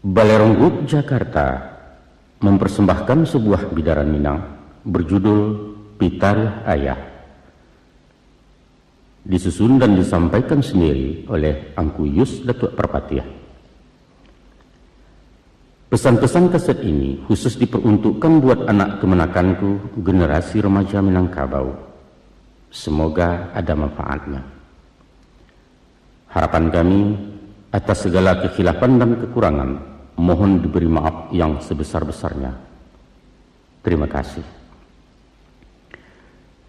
Balerong Group Jakarta mempersembahkan sebuah bidaran Minang berjudul Pitaruh Ayah, disusun dan disampaikan sendiri oleh Angku Yus Datuk Perpatiah. Pesan-pesan kaset ini khusus diperuntukkan buat anak kemenakanku, generasi remaja Minangkabau. Semoga ada manfaatnya. Harapan kami, atas segala kekhilafan dan kekurangan, mohon diberi maaf yang sebesar-besarnya. Terima kasih.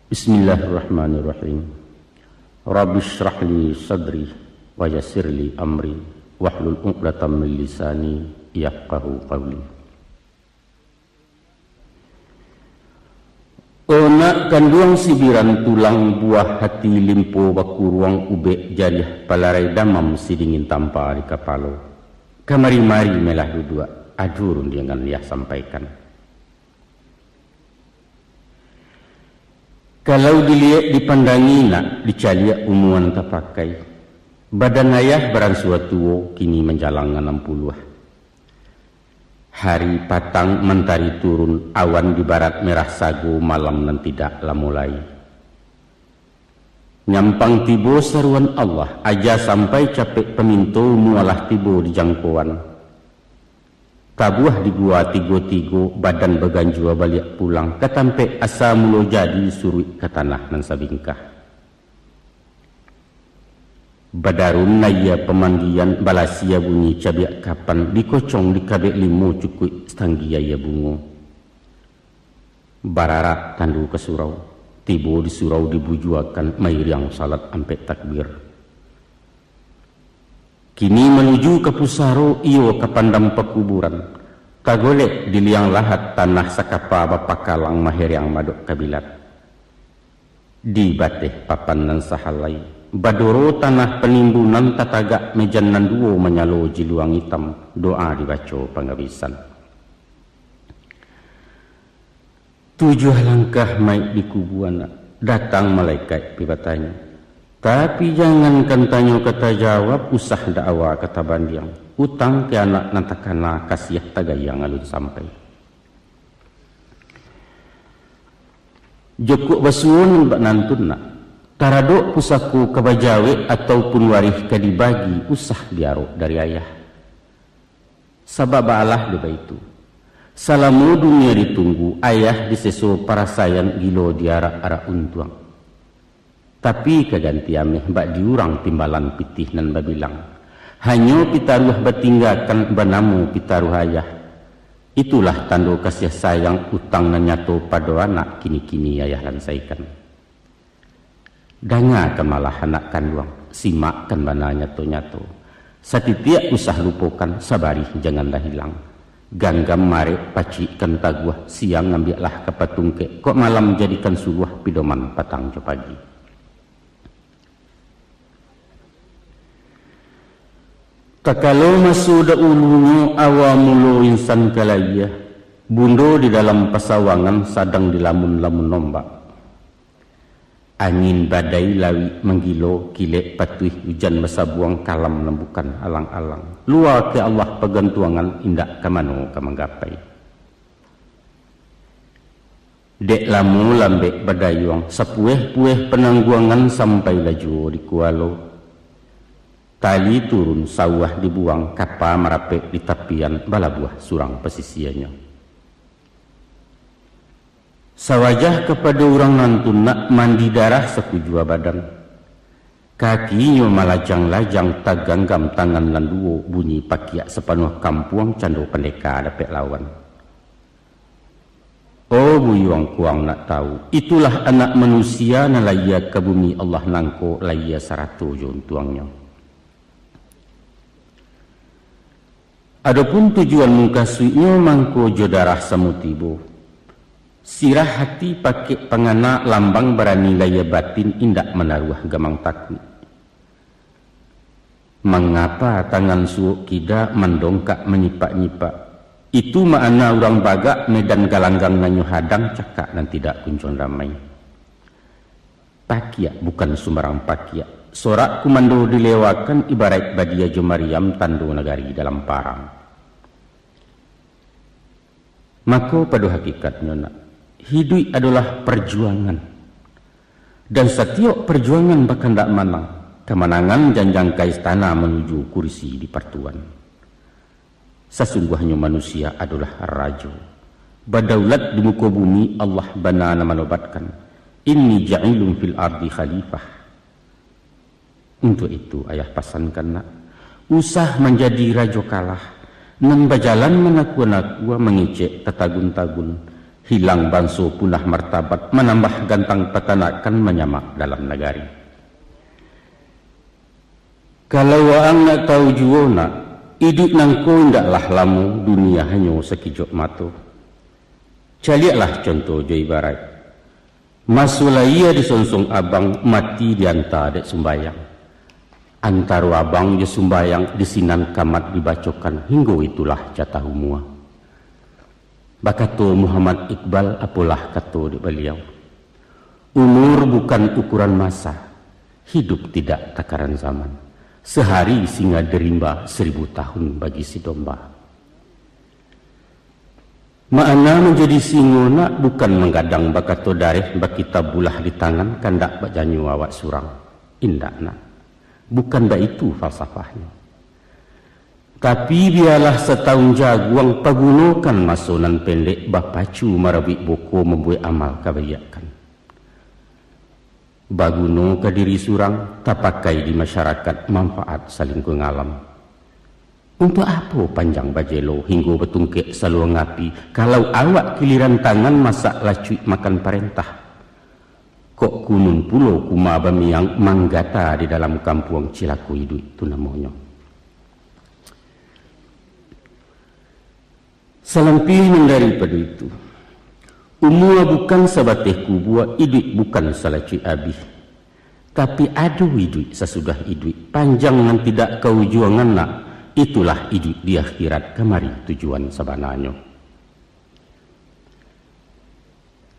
Bismillahirrahmanirrahim. Rabbi shrah li sadri wa yassir li amri wahlul 'uqdatam min lisani yafqahu qawli. Onak kanduang sibiran tulang buah hati limpo baku ruang ube jariah palarai damam sidingin tanpa di kapalo. Kamari-mari melah dudua adurun dengan liah sampaikan. Kalau dilihat dipandangi nak dicaliak umuan tapakai. Badan ayah barang suatu kini menjalang 60. Hari patang mentari turun, awan di barat merah sagu, malam nan tidaklah mulai. Nyampang tibo seruan Allah, aja sampai capek peminto mualah tibo di jangkauan. Tabuah di gua tigo-tigo, badan beganjua balik pulang, katampe asa mulo jadi surui ke tanah nan sabingkah. Badarun naya pemanggian balasia bunyi cabiak kapan dikocong di kabek limu cukui setanggia ya bungo. Bararat tandu ke surau, tibo di surau dibujuakan mairiang salat ampe takbir. Kini menuju ke pusaro iyo ke pandam pekuburan. Kagolek di liang lahat tanah sakapa bapakalang mahir yang madok kabilat. Di bateh papan nan sahalai. Badoro tanah penimbunan tatagak mejan nan duo menyalo jiluang hitam, doa dibaca penghabisan. 7 langkah mai di kubuan datang malaikat pibatanya. Tapi jangan kantanyo kata jawab usah dakwa kata bandiang. Utang ke anak nantakana kasiah tagayang alun sampai. Jokuk basuun bak nantun nak. Taradok pusaku kebajawe ataupun warih kadibagi usah diarok dari ayah. Sabab Allah deba itu. Salamu dunia ditunggu, ayah diseso para sayang gilo diarak-arak untuang. Tapi keganti ameh bak diurang timbalan pitih nan babilang. Hanyo pitaruh bertinggalkan banamu pitaruh ayah. Itulah tanda kasih sayang utang nan nyato pada anak kini-kini ayah lansaikan. Danga malah anak kanduang, simakkan bana nyato-nyato. Satitiak usah lupakan, sabari janganlah hilang. Ganggam mare pacikan taguah, siang ngambillah ke patungke, kok malam jadikan suluah pidoman patang jo pagi. Takalo masuda ulungu awamulo insan kalaya, bundo di dalam pasawangan sadang dilamun-lamun nombak. Angin badai lawi menggilo kilek patuih hujan besabuang kalam lembukan alang-alang. Luar ke Allah pegantuangan indak kamano kamanggapai. Dek lamu lambek badayuang sapueh-pueh penangguangan sampai laju di kualo. Tali turun sawah dibuang kapa merapek di tapian balabuah surang pesisiannya. Sawajah kepada orang nantun nak mandi darah sekujua badan. Kakinya malajang-lajang taganggam tangan lan duo bunyi pakiak sepanuh kampuang cando pendeka dapet lawan. Oh buyuang kuang nak tahu, itulah anak manusia na laya ke bumi Allah nangko laya 100 jon tuangnya. Adapun tujuan muka suinya mangko jodarah samutibo. Sirah hati pakai pengana lambang berani laya batin indak menaruh gamang takut. Mengapa tangan suuk kida mendongkak menyipak-nyipak? Itu makna orang bagak medan galanggang nanyu hadang cakak dan tidak kuncung ramai. Pakiak bukan sembarang pakiak. Sorak kumando dilewakan ibarat badia jo Maryam tando negari dalam parang. Maka pada hakikatnya nak, hidup adalah perjuangan. Dan setiap perjuangan bahkan tak menang. Kemenangan janjang ke istana menuju kursi di pertuan. Sesungguhnya manusia adalah raja. Berdaulat di muka bumi Allah banana menobatkan. Inni ja'ilun fil ardi khalifah. Untuk itu ayah pasankan nak, usah menjadi raja kalah. Nan berjalan menakua-nakua mengicek tetagun-tagun. Hilang bangsa punah martabat, menambah gantang petanakan menyamak dalam negari. Kalau orang nak tahu jua nak, hidup nangko indaklah lamu, dunia hanya sekejap mata. Caliaklah contoh jo ibarat. Masulah ia disonsong abang, mati diantar dek sembayang. Antara abang je sembayang, disinan kamat dibacokan, hingga itulah jatah umua. Bakato Muhammad Iqbal apalah kata di beliau. Umur bukan ukuran masa, hidup tidak takaran zaman. Sehari singa derimba, 1000 tahun bagi si domba. Makna menjadi singa nak bukan menggadang bakato darih bakita bulah di tangan kandak bajanyu awak surang. Indak nak. Bukan dah itu falsafahnya. Tapi biarlah setahun jaguang pagunakan masonan pendek bapacu marawik boko membuat amal kebayakan. Baguno ke diri surang tak pakai di masyarakat manfaat saling pengalam. Untuk apa panjang bajelo hingga betungkek saluang api kalau awak kiliran tangan masak lacuik makan perintah. Kok kunun pulau kuma bamiang manggata di dalam kampung Cilaku hidup itu namanya. Selampirnya daripada itu, umur bukan sebatih kubua, hidup bukan salacui abih. Tapi ada hidup sesudah hidup, panjang dan tidak kau juangan nak, itulah hidup di akhirat kemari tujuan sebenarnya.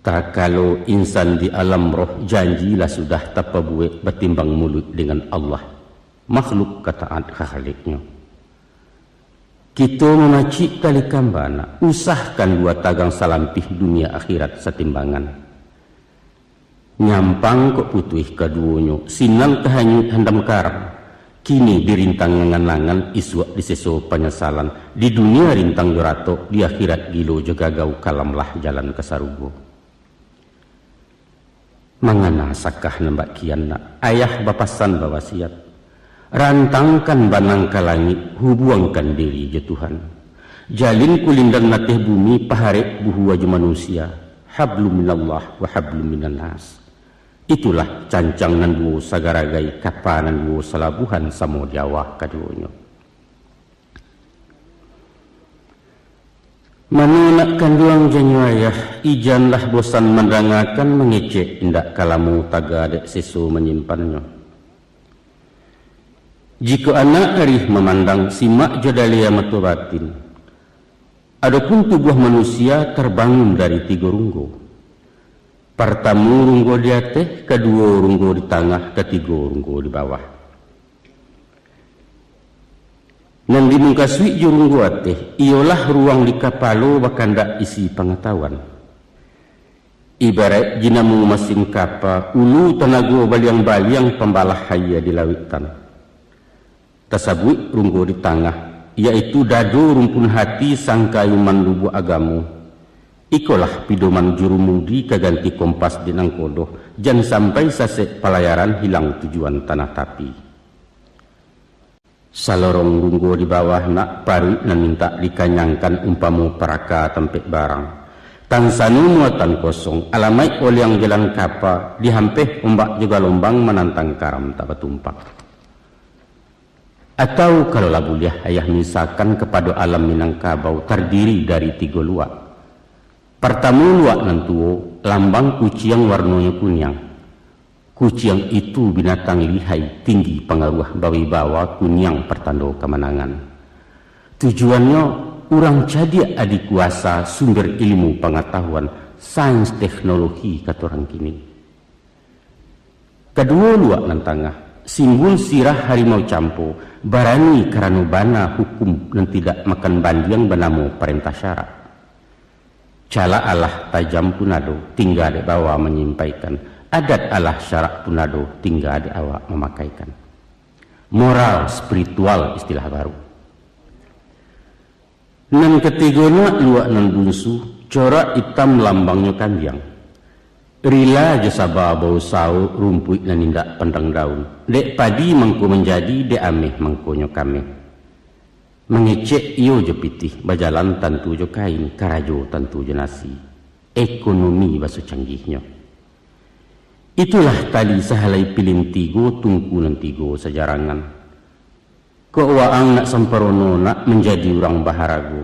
Tak kalau insan di alam roh janjilah sudah tak buat bertimbang mulut dengan Allah, makhluk kataat khaliknya. Kita memacik kali kambana, usahkan 2 tagang salampih dunia akhirat setimbangan. Nyampang kok putih keduanya, sinang kahanyut handam karang. Kini dirintang ngangan-ngangan iswak diseso penyesalan. Di dunia rintang jurato, di akhirat gilo juga gau kalamlah jalan ke sarugo. Mangana sakah nembak kian nak, ayah bapasan bawasiat. Rantangkan banang ke langit, hubungkan diri je Tuhan. Jalin kulindan natih bumi, paharek buhu wajah manusia. Hablum minallah wa hablum minan nas. Itulah cancang nan duo sagaragai kapanan duo salabuhan samo Jawa kaduonyo. Menunakkan duang janyu ayah, ijanlah bosan menerangakan mengecek indak kalamu taga dek sesu menyimpannya. Jika anak arih memandang simak jadalia matu batin, adapun tubuh manusia terbangun dari 3 runggo. Pertama runggo di atas, kedua runggo di tengah, ketiga runggo di bawah. Nan di muka suik je runggo atas, ialah ruang di kapalo bakandak isi pengetahuan. Ibarat jinamu mesin kapal, ulu tenaga baliang-baliang pembalah haya di lautan. Tersebut runggo di tengah, iaitu dado rumpun hati sangka iman lubu agamu. Ikolah pidoman jurumudi keganti kompas di nangkodoh, jangan sampai sasek pelayaran hilang tujuan tanah tapi. Salorong runggo di bawah nak paru nan minta dikanyangkan umpamu peraka tempek barang. Tansanu muatan kosong, alamai oliang jalan kapal, dihampeh ombak juga lombang menantang karam tak bertumpak. Atau kalau labuliah ayah misalkan kepada alam Minangkabau terdiri dari 3 luak. Pertama luak nantuo, lambang kucing warnanya kunyang. Kucing itu binatang lihai, tinggi pengaruh bawi-bawa kunyang pertanda kemenangan. Tujuannya, orang cadia adik kuasa sumber ilmu pengetahuan, sains teknologi kata orang kini. Kedua luak nan tengah, simbol sirah harimau campo, barani karena bana hukum dan tidak makan bandiang benamu perintah syarat. Cala Allah tajam punado tinggal di bawah menyampaikan. Adat Allah syarak punado tinggal di awak memakaikan. Moral spiritual istilah baru. Nan ketigona luak nan bungsu corak hitam lambangnya kambiang. Rila je sabah bau sau rumput nan indak pandang daun. Dek padi mangko menjadi dek ameh mangkonyo kame. Mengecek iyo je pitih bajalan tantu jo kain karajo tantu jo nasi. Ekonomi baso canggihnya. Itulah tali sahalai pilin tigo tungku nan tigo sejarangan. Kok waang nak samparono nak menjadi orang baharago.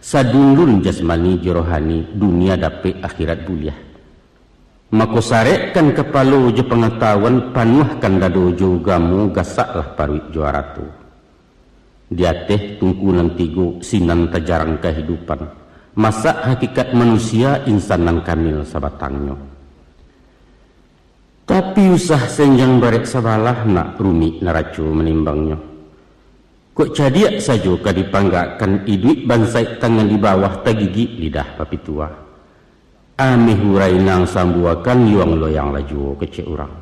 Sadundun jasmani jerohani dunia dapet akhirat buliah. Mako sarekkan kepalo je pengetahuan panuhkan dado jo gamu gasaklah paruik juara tu. Dia teh tungkunan tigo sinan tajarang kehidupan. Masak hakikat manusia insanan kamil sabatangnya. Tapi usah senjang barek sabalah nak rumi naracu menimbangnya. Kok cadiak saja kadipanggakan iduit bansai tangan di bawah tagigi lidah papi tua. Amih hurai nang sambuakan yuang loyang laju kecek urang.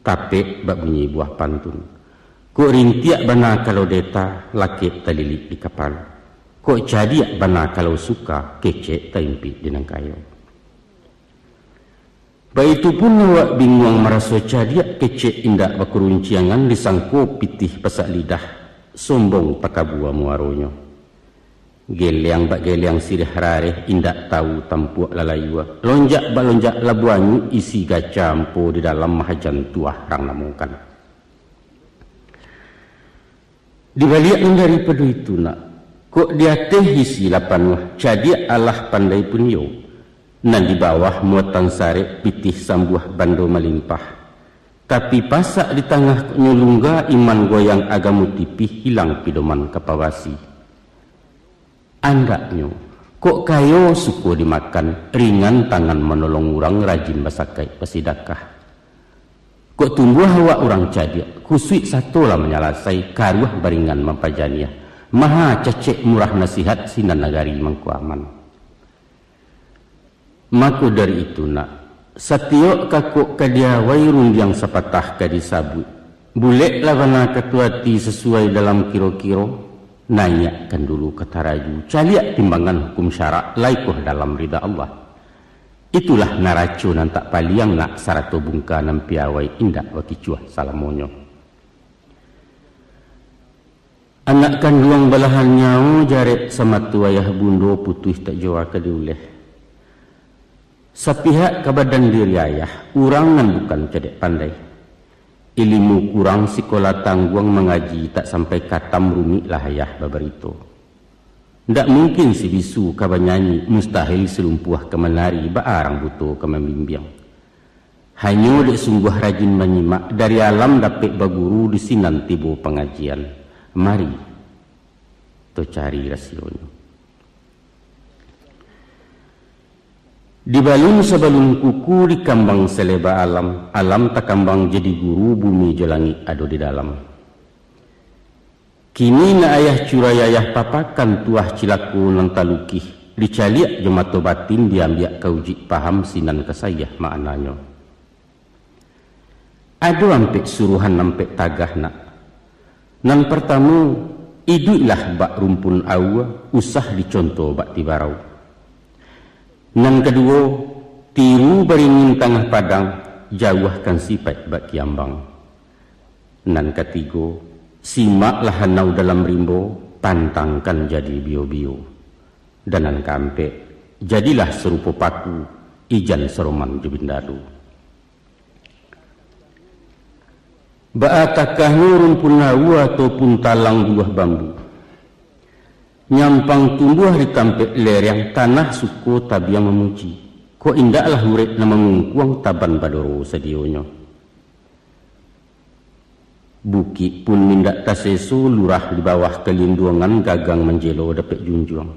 Tapi bak bunyi buah pantun. Kok rintiak bana kalau deta lakit talilik di kapal. Kok cadiak bana kalau suka kecek taimpi di nangkayo. Baitu pun awak bingung merasa cadiak kecek indak bakurunciangan disangko pitih pasak lidah. Sombong pakabua muaronyo. Geliang bak geliang sirih rareh indak tahu tampuak lalayua. Lonjak bak lonjak labuanyu isi gacampo di dalam mahajan tuah rang namukan. Dibalik daripada itu nak. Kok dia teh isi lapan cadiak Allah pandai punyo. Nan di bawah muatan sare pitih sambuah bando melimpah. Tapi pasak di tengah nyulungga iman goyang agamu tipih hilang pidoman kapawasi. Andaknya, kok kayo suku dimakan ringan tangan menolong orang rajin basakai pasidakah. Kok tumbuh hawa orang cadiak kusui satu lah menyalasai karuah baringan mampajaniah. Maha cecek murah nasihat sinan nagari mangkuaman. Maka dari itu nak. Satiok kakuk kadia wairun yang sepatah kadisabut. Bulek lawana ketuati sesuai dalam kiro-kiro. Nanyakan dulu kata raju. Caliak timbangan hukum syarak laikuh dalam rida Allah. Itulah naracu nan tak paliang nak sarato bungka nan piawai indak wakicuah salamonyo. Anak kandung belahan nyau jaret sama tu ayah bundo putus tak jawa kediuleh. Sepihak kebadan diri ayah, urangan bukan cedek pandai. Ilmu kurang sekolah tangguang mengaji tak sampai katam rumi lah ayah babarito. Ndak mungkin si bisu kabanyanyi mustahil selumpuh kemenari baarang buto kemembimbing. Hanya dek sungguh rajin menyimak dari alam dapat baguru di sinan tibo pengajian. Mari to cari rasionya. Di balun sebelum kuku di kambang seleba alam, alam tak kambang jadi guru bumi jelangi ado di dalam. Kini na ayah curayayah papakan tuah cilaku nang talukih, dicaliak jemato batin diambiak kauji paham sinan kesayah maknanya. Ado ampek suruhan nampek tagah nak. Nan pertama, idulah bak rumpun awa, usah dicontoh bak tibarau. Nan kedua, tiru beringin tengah padang, jauhkan sifat bak kiambang. Nan ketiga, simaklah hanau dalam rimbo, pantangkan jadi bio-bio. Dan nan keempat, jadilah serupa paku, ijan seroman jebindadu. Baatakah rumpun awa ataupun talang buah bambu. Nyampang tumbuh di tampek lereng tanah suku tabiang memuji. Kok indaklah hurek na mengungkuang taban badoro sedionyo. Bukit pun mindak tasesu lurah di bawah kelindungan gagang menjelo dapet junjuang.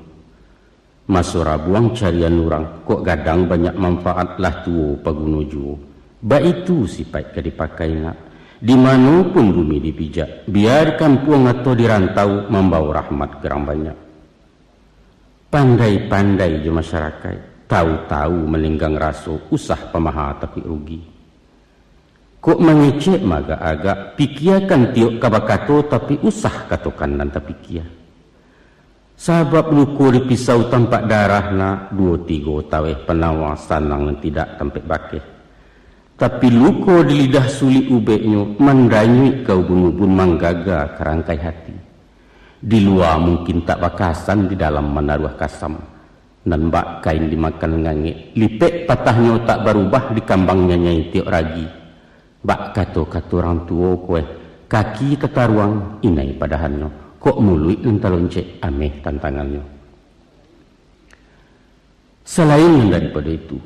Masura buang carian orang, kok gadang banyak manfaat lah tuo pagunuju. Ba itu sifat kadipakai nak. Di mana pun bumi dipijak, biar kampung atau dirantau membawa rahmat gerang banyak. Pandai-pandai je masyarakat, tahu-tahu melenggang raso, usah pemaha tapi rugi. Kok mengecek maga agak, pikiakan tiok kabakato tapi usah katokan dan tapi kia. Sabab luku di pisau tampak darah na 2-3 taweh penawa sanang yang tidak tampak bakeh. Tapi luku di lidah sulit ubeknya mandanyui kau bunubun manggaga kerangkai hati. Di luar mungkin tak bakasan, di dalam menaruh kasam. Dan bak kain dimakan ngange, lipek patahnya tak berubah di kambangnya nyai tiok ragi. Bak kato-kato orang tua kue, kaki ketaruang inai padahannya. Kok mului entalonce ameh tantangannya. Selain daripada itu,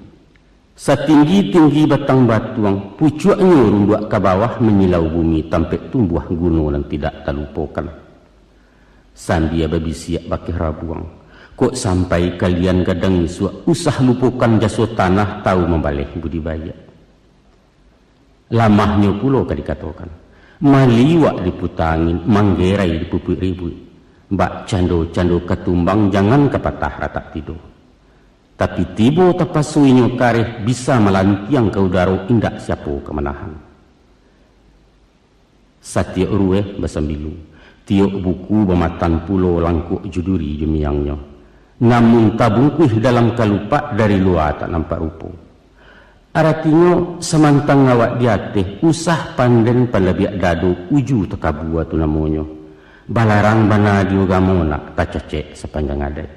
setinggi-tinggi batang batuang, pucuknya runduak ke bawah menyilau bumi tampak tumbuh gunung dan tidak terlupakan. Sandia babi siap bakih rabuang. Kok sampai kalian kadang usah lupakan jaso tanah tahu membalik budidaya. Lamahnya pula kan dikatakan. Maliwak diputangin, manggerai dipupuk ribut. Mbak cando-cando ketumbang jangan kepatah rata tidur. Tapi tiba tapasuinya kareh bisa melantiang ke udara indak siapa kemenahan. Satya urueh basambilu. Tiok buku bematan pulau langkuk juduri jemiangnya. Namun tabungkuh dalam kalupa dari luar tak nampak rupa. Artinya semantang ngawak diateh usah panden palabiak dadu uju tekabu tu namanya. Balarang bana diogamona tak cecek sepanjang adai.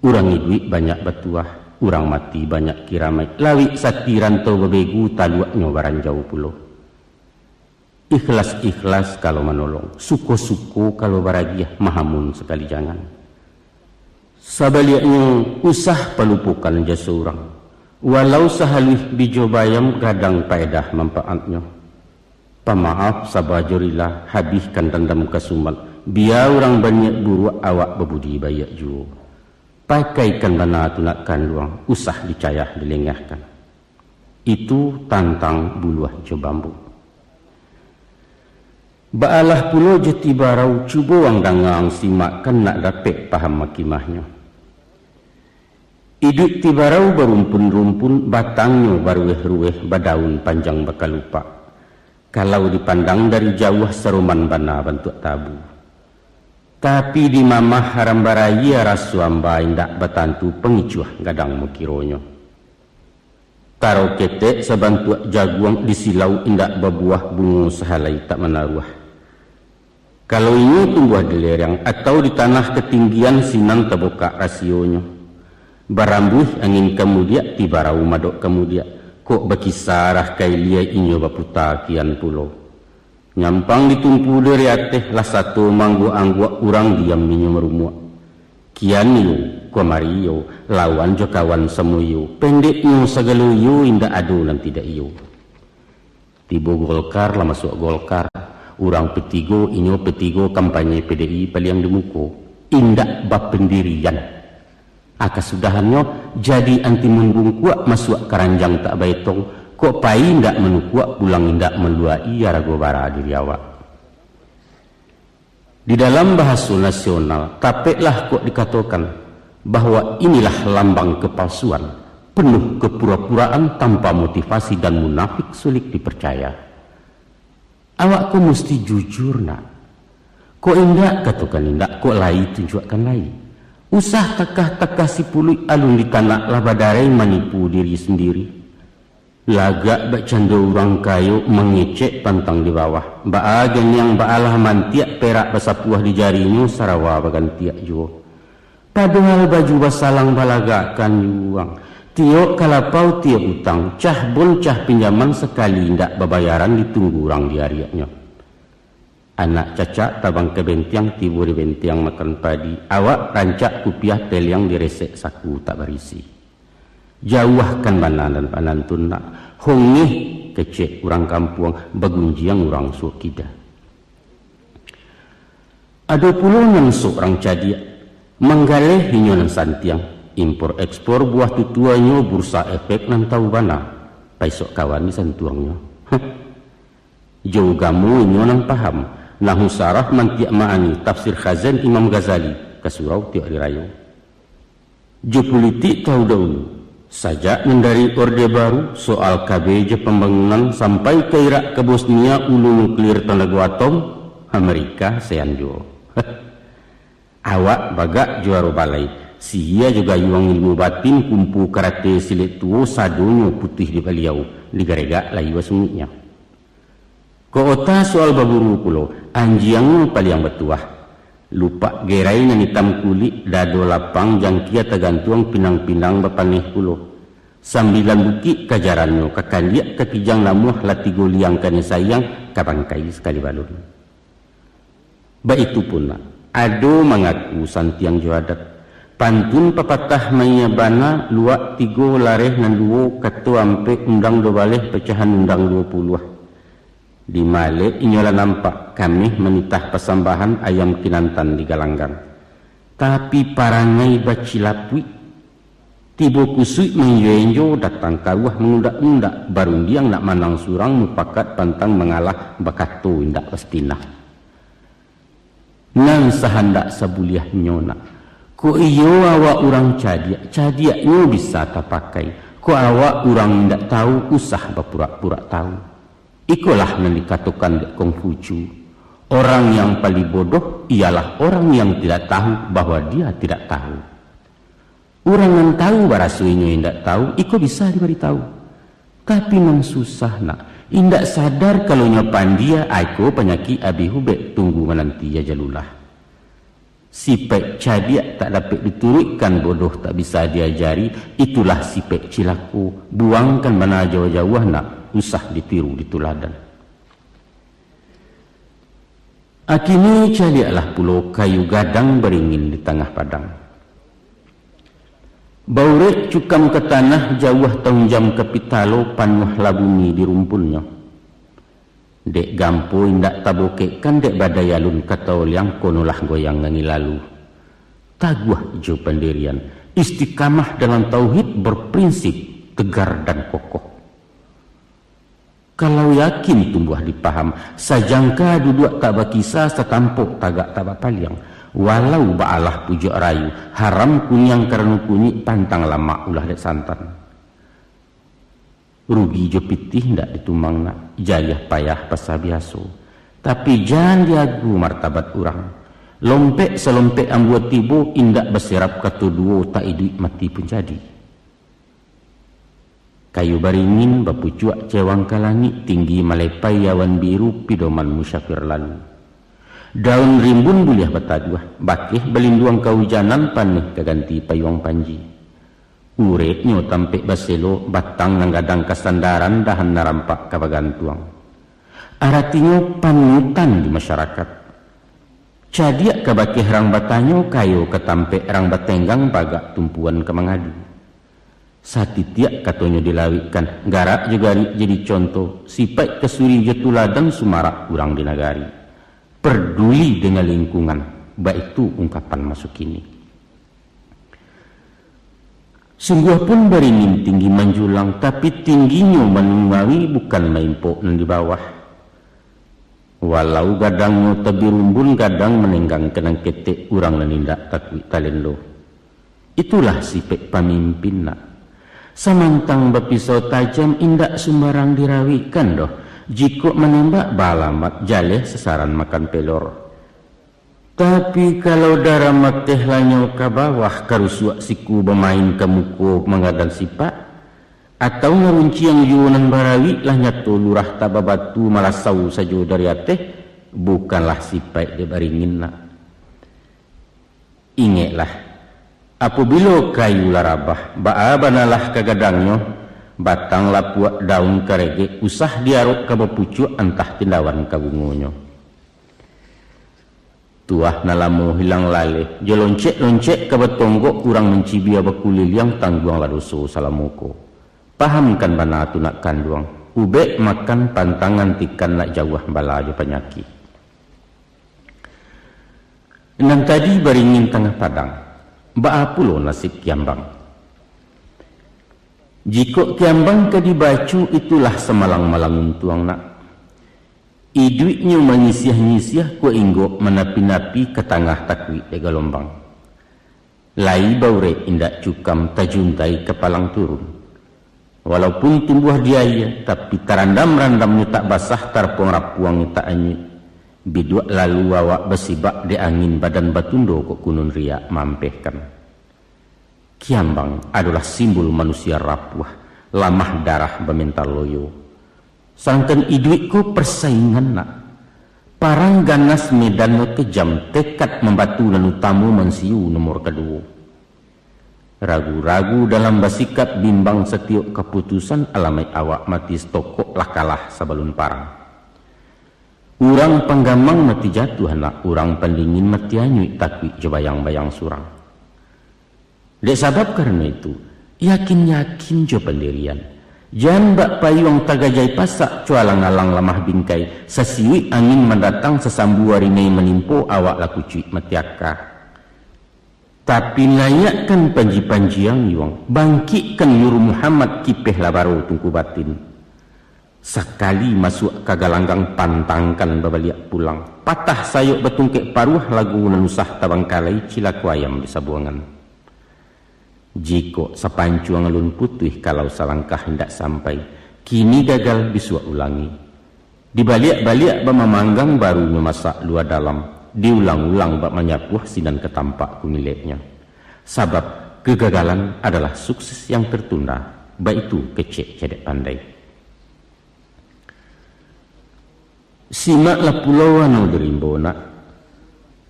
Urangi duit banyak batuah, urang mati banyak kiramai. Lawi satiran tau bebegu taluaknya baran jauh pulau. Ikhlas-ikhlas kalau menolong, suko-suko kalau baragiah, mahamun sekali jangan. Sebaliknya usah pelupukan jasa orang. Walau sahalih bijobayam gadang paedah manfaatnya. Pemaaf sabajurilah habiskan dendam kasumal. Biar orang banyak buruk awak bebudi bayak jua. Pakaikan bana tunakkan luang, usah dicayah dilengahkan. Itu tantang buluah jo bambu. Baalah pulau jeti barau cuba wang dangang simak kan nak dapat paham makimahnya. Hidup ti barau berumpun-rumpun batangnya barueh-rueh badaun panjang bakal lupa. Kalau dipandang dari jauh seruman bana bentuk tabu. Tapi di mamah haram baraya rasuamba indak batantu pengicuah gadang mukironyo. Karo ketek sebantuak jaguang di silau indak berbuah bunga sahalai tak menaruh. Kalau ini tumbuh di lereng atau di tanah ketinggian sinan terbuka rasionya. Barambuh angin kemudian tiba rau madok kemudian. Kok berkisarah kailia inyo baputa kian pulau. Nyampang ditumpu dari ateh lah satu manggu-anggu urang diam minyo merumuak. Kian yo, komariyo, lawan jo kawan semuyo. Pendeknya segala-yo indah adu dan tidak iyo. Tiba Golkar lah masuk Golkar. Urang petigo, inyo petigo kampanye PDI paling demuko. Indak bab pendirian. Akasudahannya jadi anti mundung kuat masuk keranjang tak baitong. Kok pai indak menukuak pulang indak meluai arago bara diri awak. Di dalam bahasa nasional, tapeklah kok dikatakan bahwa inilah lambang kepalsuan, penuh kepura-puraan tanpa motivasi dan munafik sulit dipercaya. Awak kau mesti jujur nak. Kau indak katakan indak, kau lai tunjukkan lai. Usah tekah-tekah si puluh alun di tanah labadarai manipu diri sendiri. Lagak bercanda orang kayu mengecek pantang di bawah. Baagen yang baalah mantiak perak basapuah di jarinya sarawa bagantiak jua. Padahal baju basalang balagakan juang. Tiok kalapau tiok utang, cah bol cah pinjaman sekali ndak babayaran ditunggu orang di hariaknya. Anak cacak tabang ke bentiang tibu di bentiang makan padi. Awak rancak kupiah teliang diresek saku tak berisi. Jauhkan banan dan panantun nak. Hongih kecek orang kampung bagunjiang orang suakida. Ada pula yang seorang cadia menggaleh hinyonan santiang. Impor ekspor buah tutuannya bursa efek nan tahu bana. Paisok kawan ni santuangnya. Jauh gamu nyonan paham. Nahu sarah mantiak ma'ani tafsir Khazan Imam Ghazali. Kasurau tiak dirayu. Jo politik tahu dahulu. Sajak dari Orde Baru soal KBJ pembangunan sampai ke Irak ke Bosnia ulu nuklir tenaga atom Amerika seanjo. Awak bagak juara balai. Sia juga yuang ilmu batin kumpu karate silet tuo sadonyo putih di baliau di garega layu sungitnya. Kota soal baburu pulo anjiang paling betuah. Lupa gerai nan hitam kulit dado lapang jangkia tergantung pinang-pinang bapanih pulo. Sambilan buki kajarannya kakandiak kakijang namuh latigo liang kane sayang kabangkai sekali balun. Baik itu pun ado mengaku santiang juadat. Pantun papatah maya bana luak tigo lareh nan duo kato ampe undang do baleh pecahan undang 20. Di male inyola nampak kami menitah pesambahan ayam kinantan di galanggang. Tapi parangai bacilapui tibo kusui menyenjo datang kawah mengundak-undak baru diang nak manang surang mupakat pantang mengalah bakato indak pastinah. Nan sahandak sabuliah nyona. Ko iyo awak orang cadiaknya bisa tapakai. Ko awak orang tidak tahu usah berpura-pura tahu. Ikulah yang dikatakan di Konghucu. Orang yang paling bodoh ialah orang yang tidak tahu bahwa dia tidak tahu. Orang yang tahu barasuinya yang tidak tahu, iko bisa diberitahu. Tapi memang susah nak. Indak sadar kalau nyopan dia, aku penyakit abi hubek tunggu menanti ya jalulah. Sipek cadiak tak dapat diturutkan, bodoh tak bisa diajari. Itulah sipek cilaku. Buangkan mana jauh-jauh nak, usah ditiru dituladan. Akini cadiaklah pulau kayu gadang beringin di tengah padang. Baurek cukam ke tanah jauh tahun jam kapitalo panuh labumi di rumpunnya. Dek gampo indak taboke kan dek badayalun kata oliang konolah goyang ngani lalu. Taguah jo pendirian, istiqamah dalam tauhid berprinsip tegar dan kokoh. Kalau yakin tumbuh dipaham, sajangka duduk tak bakisah setampuk tagak tak bapaliang. Walau ba'alah pujuk rayu, haram kunyang karena kunyi pantang lama ulah dek santan. Rugi jo pitih ndak ditumang nak, jayah payah pasal biasa. Tapi jangan diagu martabat orang. Lompek selompek ambuat tibo indak berserap katu duo tak idui mati pun jadi. Kayu baringin bapucuak cewang ke langit tinggi malepai awan biru pidoman musyafir lalu. Daun rimbun buliah bataduah, bakih belinduang kehujanan panih keganti payuang panji. Uretnya tampek baselo batang nanggadang kesandaran dahan narampak kabagantuang. Artinya panutan di masyarakat. Cadiak kabakih rang batanyo kayo ketampek rang batenggang bagak tumpuan kemangadu. Satitiak katonyo dilawikan, garak juga jadi contoh, sipai kesuri jetuladan sumarak kurang di nagari. Peduli dengan lingkungan, baik itu ungkapan masuk ini. Sungguh pun beringin tinggi menjulang, tapi tingginya menungawi bukan maimpo nan di bawah. Walau gadangnya tebirumbun gadang menenggang kenang ketek urang nanindak takwi talen lo. Itulah sipek pamimpin nak. Samantang berpisau tajam indak sembarang dirawikan doh. Jika menembak balamat jaleh sesaran makan pelor. Tapi kalau darah mateh lanyo ke bawah karusuak siku bermain ke muko mengadang sipak atau ngerunci yang yunan barawi lah nyato lurah tababatu malasau saja dari ateh bukanlah sipak dia baringin nak. Ingatlah apabila kayu larabah baabanalah kagadangnya batang lapuak daun karege usah diaruk ke bepucuk entah tindawan kabungonyo. Tuah nalamu hilang laleh, joloncek-loncek ke betonggok kurang mencibia bekulil yang tangguang ladoso salamuko. Pahamkan bana tu nak kanduang, ubek makan pantangan tikan nak jauh bala je penyakit. Dan tadi beringin tengah padang, baapulo nasib kiambang. Jika kiambang ke dibacu itulah semalang-malang untuang nak. Iduitnya menyisiah-nyisiah ku inggok menapi-napi ke tengah takwi de gelombang. Lai baure indak cukam tajuntai kepalang turun. Walaupun tumbuh diaya, tapi tarandam-randamnya tak basah, tarpong rapuang tak anyut. Bidua lalu awak besibak di angin badan batundo kok kunun riak mampehkan. Kiambang adalah simbol manusia rapuh, lamah darah bemental loyo. Sangkan iduitku persaingan nak. Parang ganas medan no kejam, tekad membatu dan utamu mensiu nomor kedua. Ragu-ragu dalam bersikap bimbang setiap keputusan alamai awak mati stokok lah kalah sebelum parang. Urang penggamang mati jatuh anak, urang pendingin mati anyui takwi jebayang-bayang surang. Dek sabab karena itu, yakin-yakin jo pendirian. Jangan bak payung tagajai pasak cualang-alang lamah bingkai. Sesiwi angin mendatang sesambu warinai menimpo awak laku cuik metiaka. Tapi layakkan panji-panji yang iwang. Bangkitkan Yuru Muhammad kipeh labaro tungku batin. Sekali masuk kagalanggang pantangkan babaliak pulang. Patah sayuk betungkek paruh lagu nanusah tabangkalai cilaku ayam di sabuangan. Jiko sepancuang alun putih kalau salangkah hendak sampai, kini gagal bisua ulangi. Dibaliak-baliak bamamanggang baru memasak luar dalam, diulang-ulang bak menyapuh sinan ketampak kumiliknya. Sabab kegagalan adalah sukses yang tertunda, baik itu kecek cedek pandai. Simaklah pulau anu derimbo nak.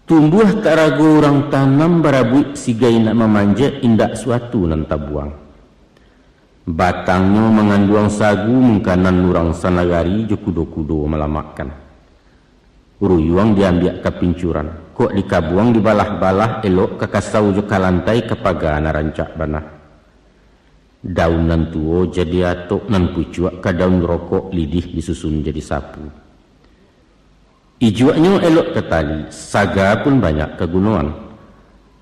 Tumbuh tak ragu orang tanam barabuik sigai nak memanjat indak suatu nan tabuang. Batangnya mengandung sagu mengkanan nurang sanagari jo kudo-kudo melamakkan. Uruyuang diambil ke pincuran, kok dikabuang di balah-balah elok kakasau jo kalantai kepaga narancak banah. Daun nan tuo jadi atok nan pucuak ke daun rokok lidih disusun jadi sapu. Ijuaknya elok ketali, saga pun banyak kegunaan.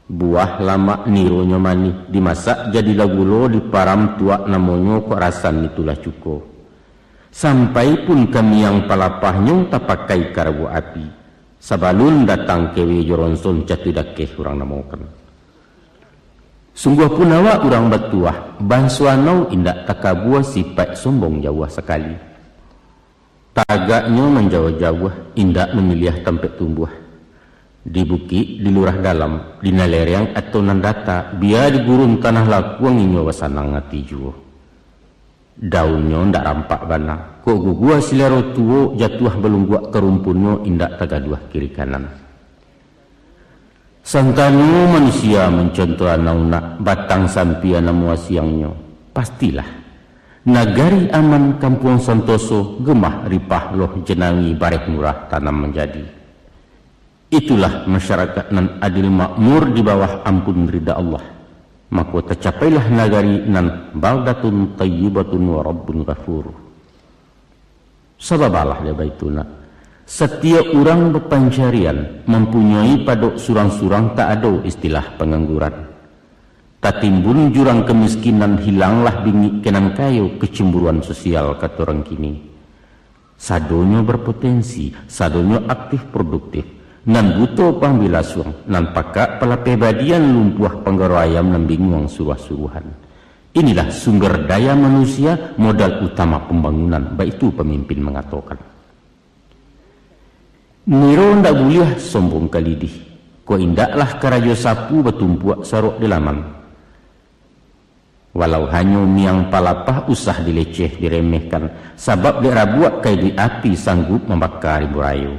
Buah lama nironya manih, dimasak jadi lagulo diparam tuak namanya kok rasan itulah cuko. Sampai pun kami yang palapahnya tak pakai karbu api. Sabalun datang kewe joronson catudakeh orang namokan. Sungguh pun awak orang batuah, bansuanau indak takabuah sifat sombong jauh sekali. Tagaknya menjauh-jauh, indak memilih tempat tumbuh. Di bukit, di lurah dalam, di nalereng atau nandata, biar di gurun tanah lakuang inyo wasanang ngati juo. Daunnya ndak rampak bana, kok gugua silero tuo jatuh belungguak kerumpunnya indak tagaduah kiri kanan. Sangkanu manusia mencontoh anauna batang sampian namua siangnya, pastilah. Nagari aman kampung Santoso gemah ripah loh jenangi barek murah tanam menjadi. Itulah masyarakat nan adil makmur di bawah ampun ridha Allah. Maka tercapailah nagari nan baldatun tayyibatun wa rabbun ghafur. Sababalah dia baituna. Setiap orang berpancarian mempunyai padok surang-surang tak ada istilah pengangguran. Tak timbun jurang kemiskinan, hilanglah bingit kenan kayu kecemburuan sosial kata orang kini. Sadonya berpotensi, sadonya aktif produktif, nan butuh pangbilasuang, nan pakak pelapebadian lumpuh penggaro ayam nan bingung suruh-suruhan. Inilah sumber daya manusia, modal utama pembangunan, baik itu pemimpin mengatakan. Niro ndak boleh sombong kalidih, ko indaklah karajo sapu betumpuak sarok di laman. Walau hanya miang palapah usah dileceh diremehkan, sabab dirabuak kai di api sanggup membakar burayu.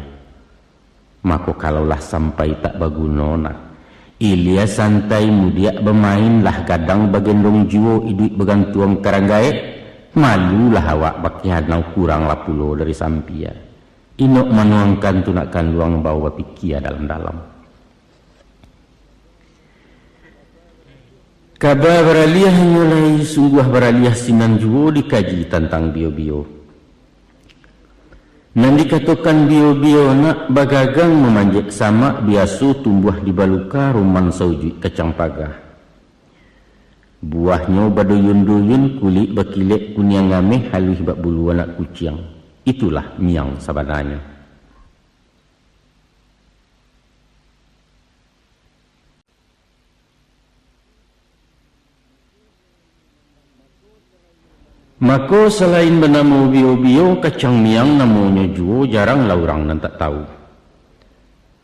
Maka kalaulah sampai tak bagunona, ilia santai mudiak bermainlah kadang bagendong jiwo iduit begantuang karanggae, malulah awak bakihanau kurang lah pulo dari sampia. Inok manuangkan tunakan luang bawa pikia dalam-dalam. Kabar beraliah mulai sungguh beraliah sinan juo dikaji tentang bio-bio. Nan dikatakan bio-bio nak bagagang memanjat sama biasa tumbuh di baluka ruman sauji kacang pagah. Buahnya baduyun-duyun kulit berkilik kuning ngameh halus bak bulu anak kucing. Itulah miang sabananya. Maka selain bernama bio-bio, kacang miang namanya juo jarang lah orang nan tak tahu.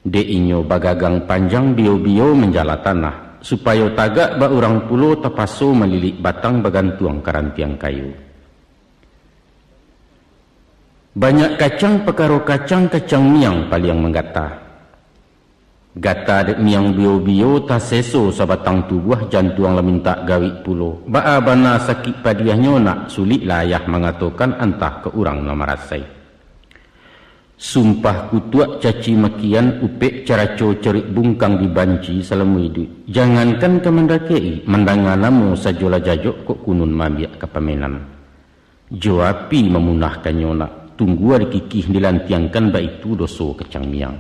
De inyo bagagang panjang bio-bio menjala tanah, supaya tagak ba orang pulo tapaso melilik batang bagantuang karantiang kayu. Banyak kacang pekaro kacang miang paling menggata. Gata dek miang bio-bio ta seso sabatang tubuh jantuang leminta gawi pulo. Ba'a bana sakit padiahnya nak sulit layah mengatakan antah ke urang namarasai. Sumpah kutuak caci makian upek cara cerik bungkang dibanci salamui duit. Jangankan ke mendakei, mandanganamu sajola jajok kok kunun mabiak kapamenan. Joapi memunahkan nyona, tunggu ada kikih dilantiangkan baitu doso kacang miang.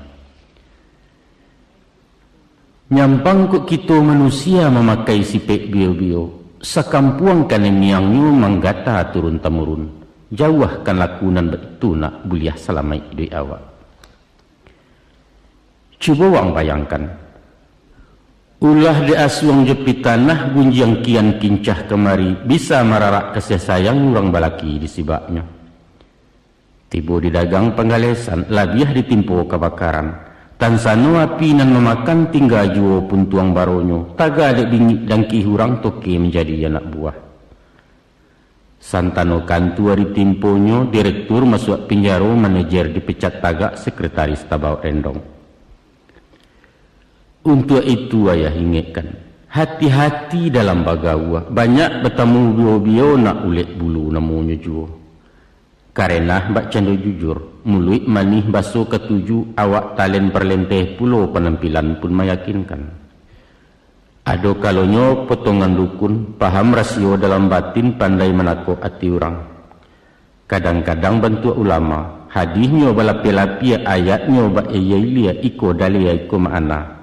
Nyampang kok kita manusia memakai sipek bio-bio, sakampuang kan miangnya manggata turun-temurun. Jauhkan lakunan begitu nak buliah selama hidup awak. Cuba wang bayangkan. Ulah di asuang jepit tanah gunjang kian kincah kemari bisa mararak kasih sayang orang balaki di sibaknya. Tiba di dagang penggalesan, labiah ditimpo kebakaran. Tansano api nan memakan tinggal juo pun tuang baronyo. Taga adek bingit dan kihurang toke menjadi anak buah. Santano kantu hari timponyo, direktur masuk penjara, manajer dipecat tagak, sekretaris tabau rendong. Untuk itu ayah ingatkan, hati-hati dalam bagawa. Banyak bertemu bio-bio nak ulet bulu namanya juo. Karena bak cando jujur, muluit manih baso ketujuh, awak talen perlenteh pulau penampilan pun meyakinkan. Ado kalonyo potongan dukun, paham rasio dalam batin, pandai menako hati orang. Kadang-kadang bentuk ulama, hadisnya balapi-lapi ayatnya bak eyailia iko dalia iko maana.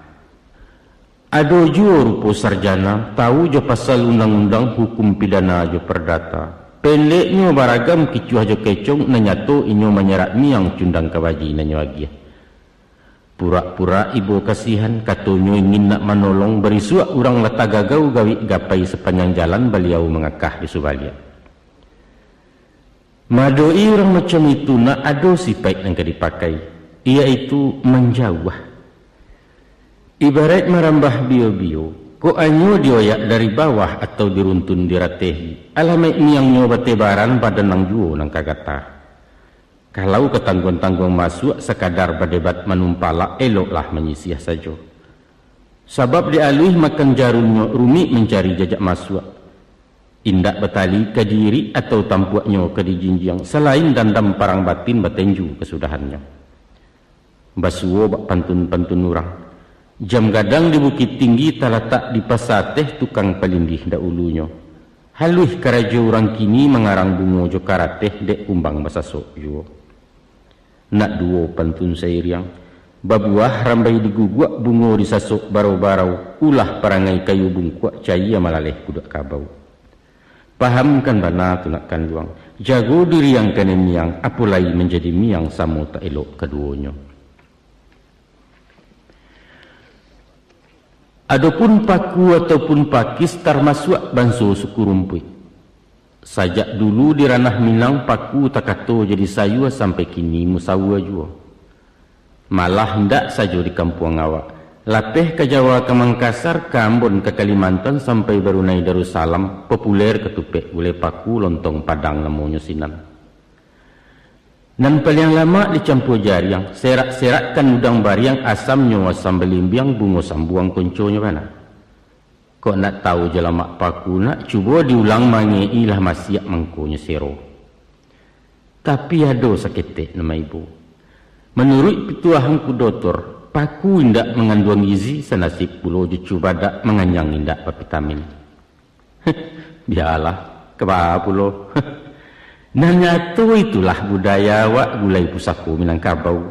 Ado juo rupo sarjana, tahu jo pasal undang-undang hukum pidana jo perdata. Pendeknya baragam kicuah jo kecong nanyato inyo menyerak miang cundang kawaji nanyo agia. Pura-pura ibu kasihan katonyo ingin nak menolong berisuak orang latagagau gawi gapai sepanjang jalan beliau mengakah di subalia. Madoi orang macam itu nak ado sifat yang dipakai, iaitu menjauh. Ibarat merambah bio-bio. Ko anyo dioyak dari bawah atau diruntun diratehi. Alamai miang nyo batebaran pada nang juo nang kagata. Kalau ketangguan-tangguan masuk sekadar berdebat menumpala, eloklah menyisiah saja. Sebab dialih makan jarumnya rumi mencari jajak masuk. Indak betali ke diri atau tampuaknya ke dijinjiang. Selain dandam parang batin batenju kesudahannya. Basuo bak pantun-pantun urang. Jam gadang di Bukit Tinggi terletak di pasateh tukang pelindih dahulunya. Haluih karajo orang kini mengarang bungo jo karateh dek umbang basasok jo. Nak duo pantun sairiang. Babuah rambai diguguak bungo disasok barau-barau. Ulah perangai kayu bungkuak caya malaleh kudak kabau. Pahamkan bana tunakkan luang. Jago diri yang kene miang. Apulai menjadi miang samo tak elok keduanya. Adapun paku ataupun pakis termasuk banso suku rumput. Sajak dulu di ranah Minang paku takato jadi sayua sampai kini musawa jua. Malah hendak saja di kampung awak. Lapeh ke Jawa ke Mangkasar, ke Ambon ke Kalimantan sampai Brunei Darussalam populer ketupek gulai paku lontong padang namanya sinan. Dan paling lama dicampur jariang, serak-serakkan udang bariang asamnya asam belimbiang bungo sambuang konconya mana. Kok nak tahu jelamak paku nak cuba diulang mangeilah masiak mangkonya sero. Tapi ada saketek nama ibu. Menurut pituahangku doktor, paku indak mengandung gizi senasib pulau cuba dak menganyang indak vitamin. Biarlah, kebah pulau. Nanya tu itulah budaya wak gulai pusaku Minangkabau.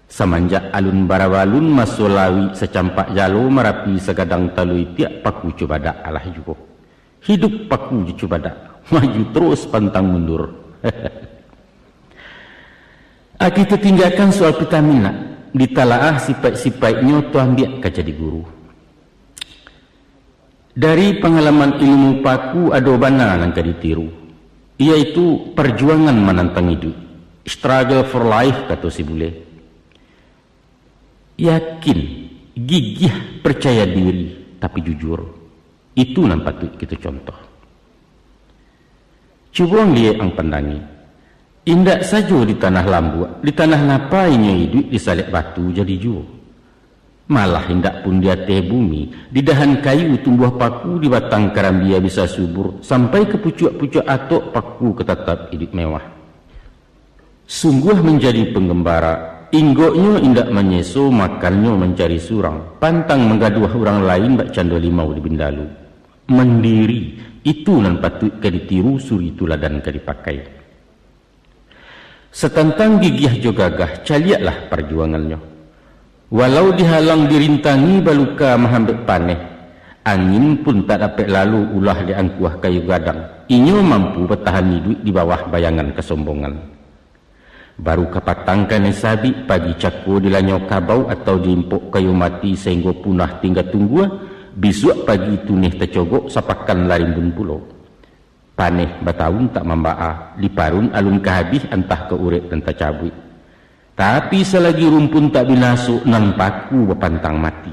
Semenjak alun barawalun masulawi secampak jalo merapi segadang talui tiak paku cubadak alah juga. Hidup paku cubadak, maju terus pantang mundur. Kita tinggalkan soal vitamin nak. Ditalaah sifat-sifatnya tu ambil ke jadi guru. Dari pengalaman ilmu paku ada bana yang ditiru. Iaitu perjuangan menantang hidup, struggle for life kata si bule. Yakin, gigih, percaya diri, tapi jujur. Itu yang patut kita contoh. Cuba lihat ang pandangi. Indak saja di tanah lambu, di tanah napainya hidup disalib batu jadi juo. Malah hendak pun di atas bumi, di dahan kayu tumbuh paku, di batang karambia bisa subur, sampai ke pucuk-pucuk atok paku ketatap hidup mewah. Sungguh menjadi penggembara, inggoknya indak menyeso, makannya mencari surang, pantang menggaduh orang lain bak cando limau di bindalu. Mendiri, itu nan patut ke ditiru, suri tuladan ke dipakai. Setantang gigih jo gagah, caliaklah perjuangannya. Walau dihalang dirintangi baluka mahambek paneh, angin pun tak dapat lalu ulah di angkuah kayu gadang. Inyo mampu bertahan hidup di bawah bayangan kesombongan. Baru kapatangkan sabi pagi cako dilanyau kabau atau diimpuk kayu mati sehingga punah tinggal tunggu. Besok pagi tunih tercogok sapakan larimbun pulau. Paneh batahun tak membaa, diparun alun kehabis entah ke urip dan tercabut. Tapi selagi rumpun tak binasuk, nang paku berpantang mati.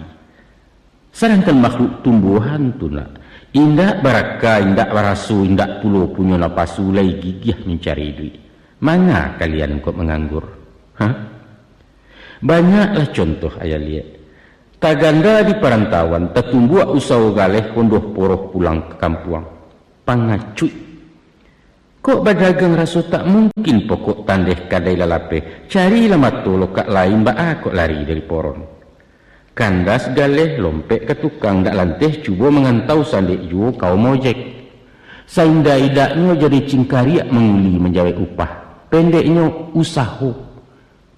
Sedangkan makhluk tumbuhan tu nak, indak baraka, indak barasu, indak pulau punya napasu, lai gigih mencari duit. Mana kalian kok menganggur? Hah? Banyaklah contoh ayah lihat. Taganda di perantauan, tertumbuh usaha galeh, hondoh poroh pulang ke kampung. Pangacut. Kok berdagang rasu tak mungkin pokok tandeh kadai lalape. Carilah mato lokak lain kok lari dari poron. Kandas galeh lompek ke tukang dak lanteh cuba mengantau sandek juo kau mojek. Sainda idaknya jadi cingkariak menguli menjawab upah. Pendeknya usaho.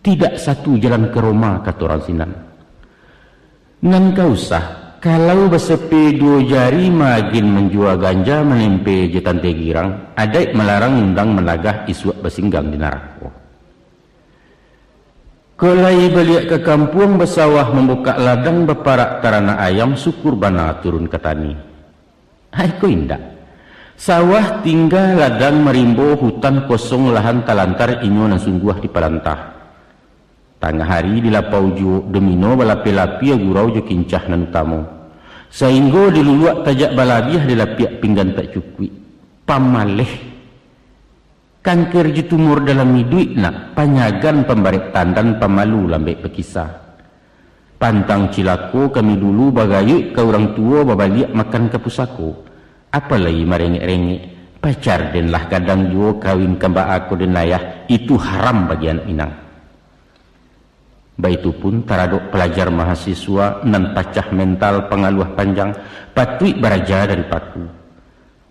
Tidak satu jalan ke Roma kata orang Sinan. Nan kau usah. Kalau bersepi dua jari magin menjual ganja menempe jetan tegirang, adai melarang undang melagah isuak bersinggang di narako. Kelai beliak ke kampung bersawah membuka ladang berparak tarana ayam syukur bana turun ke tani. Hai ko indah. Sawah tinggal ladang merimbo hutan kosong lahan talantar inyo nan sungguh di palantah. Tengah hari di lapau jo domino balapi-lapi gurau jo kincah nan utamo. Sehingga diluluak tajak balabiah di lapiak pinggan tak cukui. Pamaleh. Kanker ju tumur dalam hidup nak. Panyagan pembarik tandan pamalu lambek pekisah. Pantang cilako kami dulu bagayuk ke orang tua babaliak makan ke pusako. Apalagi merengek-rengek. Pacar den lah kadang jo kawin kembak aku den ayah. Itu haram bagi anak Minang. Baitu pun taraduk pelajar mahasiswa nan pacah mental pengaluh panjang patui baraja dari paku.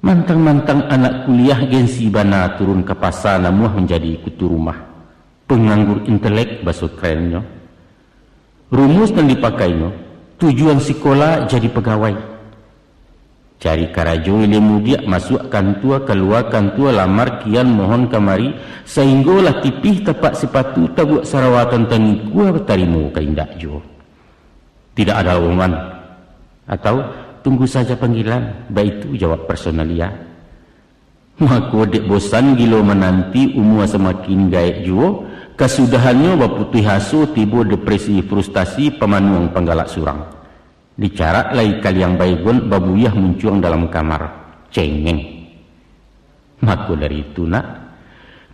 Mantang-mantang anak kuliah gensi bana turun ke pasar namuah menjadi kutu rumah. Penganggur intelek baso kerennya. Rumus yang dipakainya, tujuan sekolah jadi pegawai. Cari karajo ilmu dia masuk kantua keluar kantua lamar kian mohon kamari sehinggalah tipih tepat sepatu tabuk sarawatan tengikua bertarimu ke indak jo. Tidak ada lowongan atau tunggu saja panggilan, baik itu jawab personalia. Maka dek bosan gilo menanti umur semakin gaek jo, kesudahannya baputih hasu tiba depresi frustasi pemanuang penggalak surang. Dicarak lai kaliang baygon babuyah muncul dalam kamar cengeng. Maka dari itu nak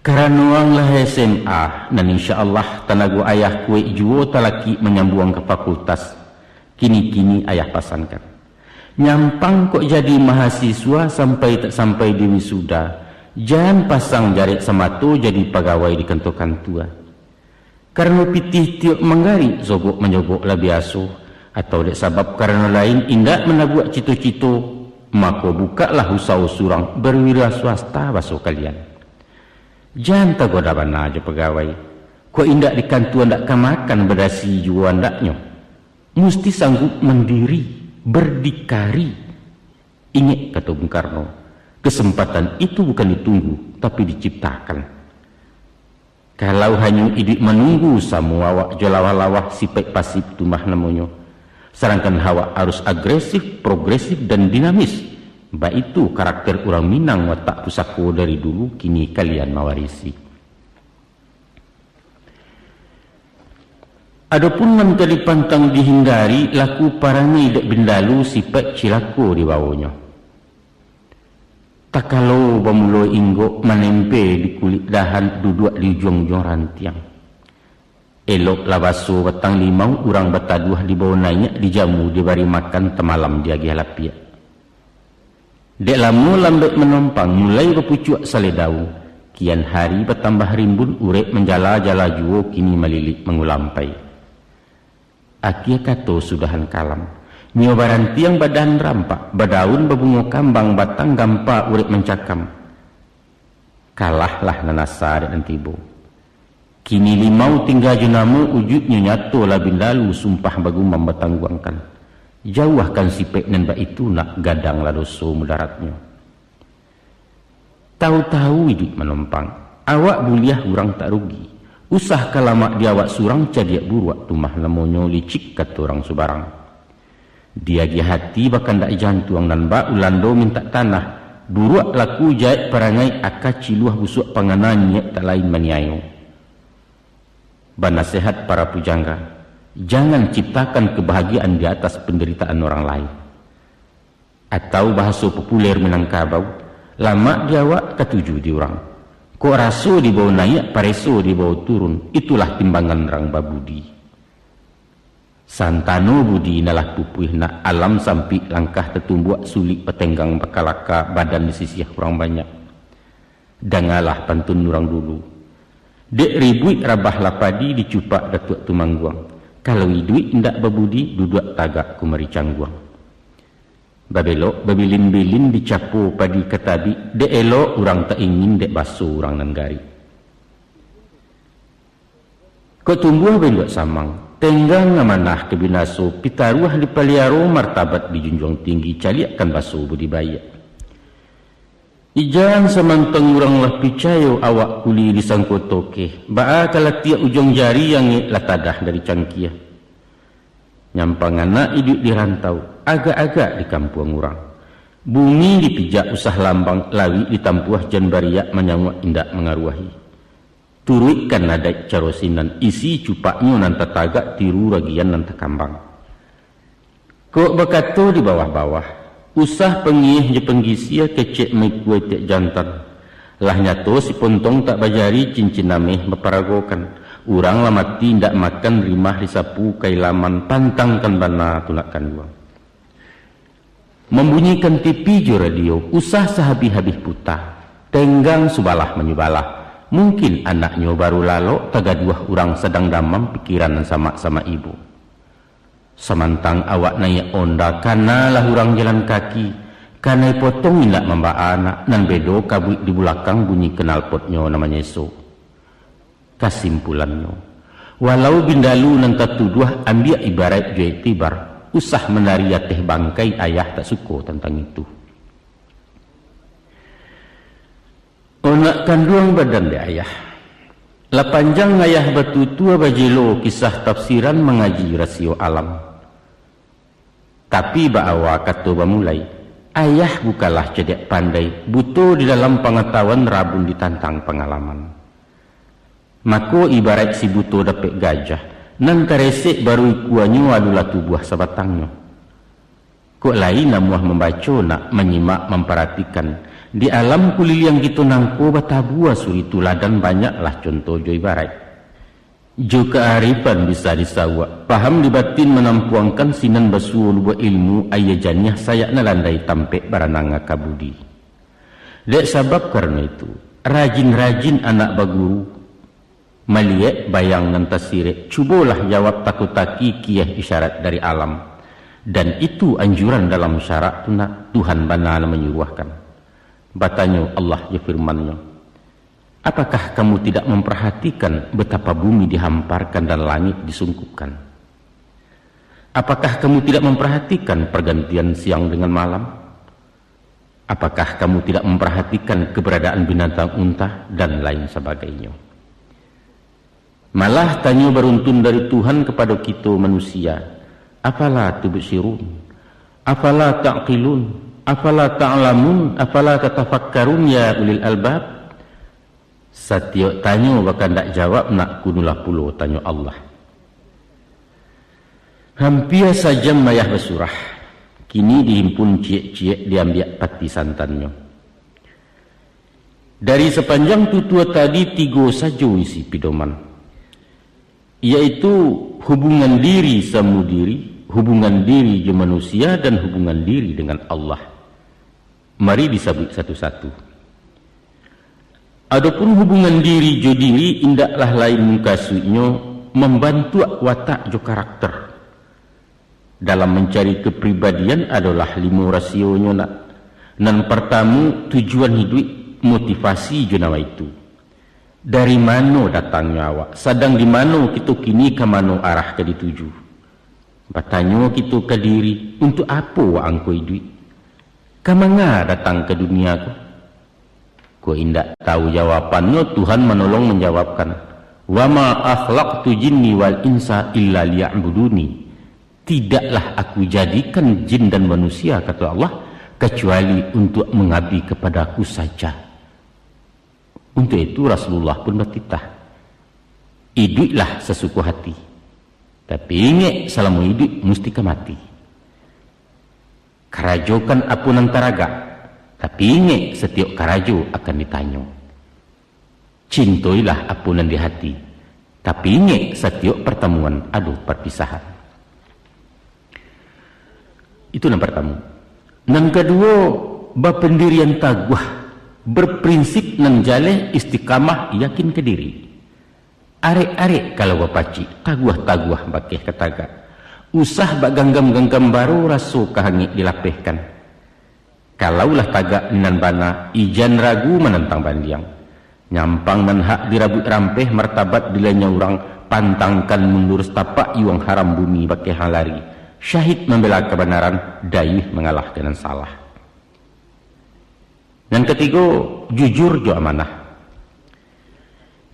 karanuang lah SMA dan insyaallah tanagu ayah kue juo talaki menyambung ke fakultas. Kini-kini ayah pasankan nyampang kok jadi mahasiswa sampai tak sampai di wisuda. Jangan pasang jarik samato jadi pegawai di kantor-kantor. Karena pitih tiuk menggari zogok menyogok lah biasa. Atau dek sebab karena lain indak menabuak cito-cito, maka bukalah usaha surang berwira swasta baso kalian. Jangan tagoda bana aja pegawai. Kok indak di kantuan dak kamakan berdasi juan daknyo. Mesti sanggup mendiri, berdikari. Ingat kata Bung Karno, kesempatan itu bukan ditunggu, tapi diciptakan. Kalau hanya idik menunggu semua awak jolawah-lawah sipek pasif tumah namanya. Sedangkan hawa harus agresif, progresif dan dinamis. Ba itu karakter orang Minang watak pusako dari dulu, kini kalian mawarisi. Adapun menteri pantang dihindari, laku parani dek bendalu sifat cilako di bawahnya. Tak kalau bamulo inggo menempe di kulit dahan duduk di ujung-ujung rantiang. Elok labaso batang limau urang bataduah di bawah naik dijamu dibari makan temalam dia gihalapia. Dek lamu lambat menompang mulai berpucuk saledau. Kian hari bertambah rimbun urek menjala-jala juo kini melilit mengulampai. Akia kato sudahan kalam. Nyobaran tiang badan rampak, badaun berbunga kambang batang gampa urip mencakam. Kalahlah nanasa dan tibo. Kini limau tinggal jenama wujudnya nyato labin lalu sumpah bagumam batangguangkan. Jauhkan sipek nan ba itu nak gadang ladoso mudaratnya. Tahu-tahu hidup menompang, awak buliah urang tak rugi. Usah kalamak di awak surang cadiak buruak tumah lamonyo licik kata orang subarang. Dia gi hati bahkan dak jantuang nan ba ulando minta tanah. Buruak laku jait perangai akaci luah busuk panganannya tak lain maniayo. Banasihat para pujangga, jangan ciptakan kebahagiaan di atas penderitaan orang lain. Atau bahasa populer Minangkabau, lama di awak ketujuh di orang. Kok raso di bawah naik, pareso di bawah turun. Itulah timbangan orang babudi. Santano budi nalah pupuih nak alam sampai langkah tertumbuak sulit petenggang bekalaka badan di sisi kurang banyak. Dangalah pantun orang dulu. Dek ribuit rabah lapadi dicupak datuk tumangguang. Kalau iduit indak babudi duduk tagak kumari cangguang. Babelok babilin-bilin dicapu padi ketabi. Dek elok orang tak ingin dek basuh orang nanggari. Kau tumbuh benduak samang. Tenggang ngamanah kebinaso, pitaruah di paliaro martabat dijunjung tinggi, caliakan baso budibaya. Ijan samantang urang lah picayo awak kuli di sangkotoke, baa kalatia ujung jari yang latadah dari cangkiah. Nyampang anak hidup di rantau, agak-agak di kampung urang. Bumi dipijak usah lambang, lawi ditampuah jan bariak menyanguk indak mengaruahi. Turuikan nadai carosinan isi cupaknya nanta tagak tiru ragian nanta kambang. Kok bekato di bawah-bawah usah pengih je penggisia kecek mekue tiak jantan. Lah nyato si pontong tak bajari cincin nameh meparagokan. Urang lamati ndak makan rimah disapu kailaman pantangkan bana tulakan uang. Membunyikan TV jo radio usah sehabis-habis putah. Tenggang subalah menyubalah. Mungkin anaknya baru lalu tagaduah orang sedang damam pikiran sama-sama ibu. Samantang awak naik onda karena lah orang jalan kaki. Karena potong indak membawa anak nan bedo kabut di belakang bunyi knalpotnya namanya so. Kesimpulannya, walau bindalu nan tatuduah ambil ibarat jual tibar, usah menari teh bangkai ayah tak suka tentang itu. Onak kanduang badan de ayah. La panjang ayah batu tua bajelo kisah tafsiran mengaji rasio alam. Tapi baawa kato bamulai, ayah bukalah cedek pandai, buto di dalam pengetahuan rabun ditantang pengalaman. Mako ibarat si buto dapet gajah, nan karesek baru ikuanyo adalah tubuh sabatangnya. Kok lain namuah membaca nak menyimak memperhatikan. Di alam kulil yang gitu nangko batabua suri tuladan banyaklah contoh jo ibarat. Jo kearifan bisa disawak. Paham di batin menampuangkan sinan basuh luba ilmu ayajaniah sayak nalandai tampek barananga kabudi. Dek sabab karena itu, rajin-rajin anak baguru. Maliek bayang nantasirek, cubolah jawab takutaki kiyah isyarat dari alam. Dan itu anjuran dalam syarat Tuhan banal menyuruhkan. Batanya Allah ya firmannya, apakah kamu tidak memperhatikan betapa bumi dihamparkan dan langit disungkupkan? Apakah kamu tidak memperhatikan pergantian siang dengan malam? Apakah kamu tidak memperhatikan keberadaan binatang unta dan lain sebagainya? Malah tanya beruntun dari Tuhan kepada kita manusia, afala tubsirun, afala ta'qilun. Afala ta'lamun, afala tatafakkarun ya ulil albab. Setiap tanya bahkan tak jawab nak kunulah puluh tanya Allah. Hampir saja mayah bersurah. Kini dihimpun ciek-ciek diambil pati santannya. Dari sepanjang tutua tadi 3 saja isi pidoman. Iaitu hubungan diri sama diri, hubungan diri dengan manusia dan hubungan diri dengan Allah. Mari disebut satu-satu. Adapun hubungan diri jo diri indaklah lain mukasunya membantu watak jo karakter. Dalam mencari kepribadian adalah 5 rasionya nak. Nan pertama tujuan hidup, motivasi jo nawa itu. Dari mana datangnya awak? Sedang di mana kita kini ke mana arah ke dituju? Bertanya kita ke diri, untuk apa awak angko hidup? Kemana datang ke dunia ku? Ku indak tahu jawapannya, Tuhan menolong menjawabkan. Wa ma akhlaqtu jinni wal insa illa liya'buduni. Tidaklah aku jadikan jin dan manusia, kata Allah, kecuali untuk mengabdi kepadaku saja. Untuk itu Rasulullah pun bertitah, hiduplah sesuka hati, tapi ingat selama hidup mesti ke mati. Karajokan apunan taraga, tapi ingat setiap karajo akan ditanya. Cintailah apunan di hati, tapi ingat setiap pertemuan ada perpisahan. Itu yang pertama. Yang kedua, berpendirian taguh, berprinsip nan jaleh istiqamah yakin ke diri. Arek-arek kalau bapaci taguh-taguh bakeh kataga. Usah bak ganggam-ganggam baru rasu kahangit dilapehkan. Kalaulah tagak ninan bana ijan ragu menentang bandiang. Nyampang nan hak dirabut rampeh martabat dilanya orang pantangkan mundur setapak iwang haram bumi bakeh halari. Syahid membela kebenaran, dayuh mengalah dengan salah. Yang ketiga, jujur jo amanah.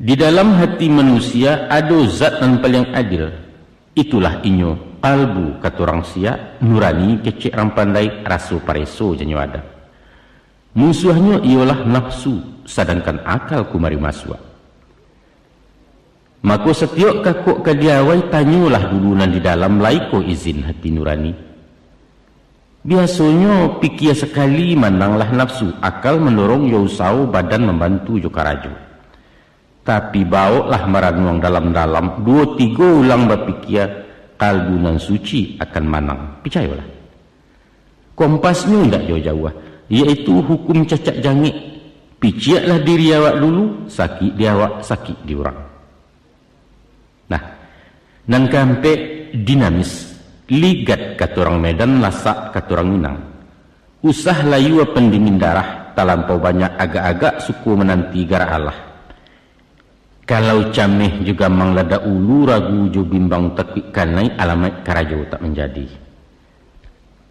Di dalam hati manusia ada zat yang paling adil. Itulah inyo kalbu kata orang sia, nurani kecek ram pandai, rasu pareso janyo ada. Musuhnya ialah nafsu, sedangkan akal kumari maswa. Maka setiap kakuk kadiawai tanyalah dulu nan di dalam laiko izin hati nurani. Biasanya pikir sekali mandanglah nafsu, akal mendorong yo usau badan membantu jo karajo. Tapi bawalah meranuang dalam-dalam 2-3 ulang berpikir kalbu nan suci akan manang. Percayalah. Kompasnya tidak jauh-jauh, yaitu hukum cacak jangik. Piciaklah diri awak dulu, sakit di awak, sakit di orang. Nah, nan kampe dinamis, ligat kata orang Medan, lasak kata orang Minang. Usah layu pendingin darah, talampau banyak agak-agak suku menanti gara Allah. Kalau cameh juga manglada ulu ragu jo bimbang tekik kanai alamat karajo tak menjadi.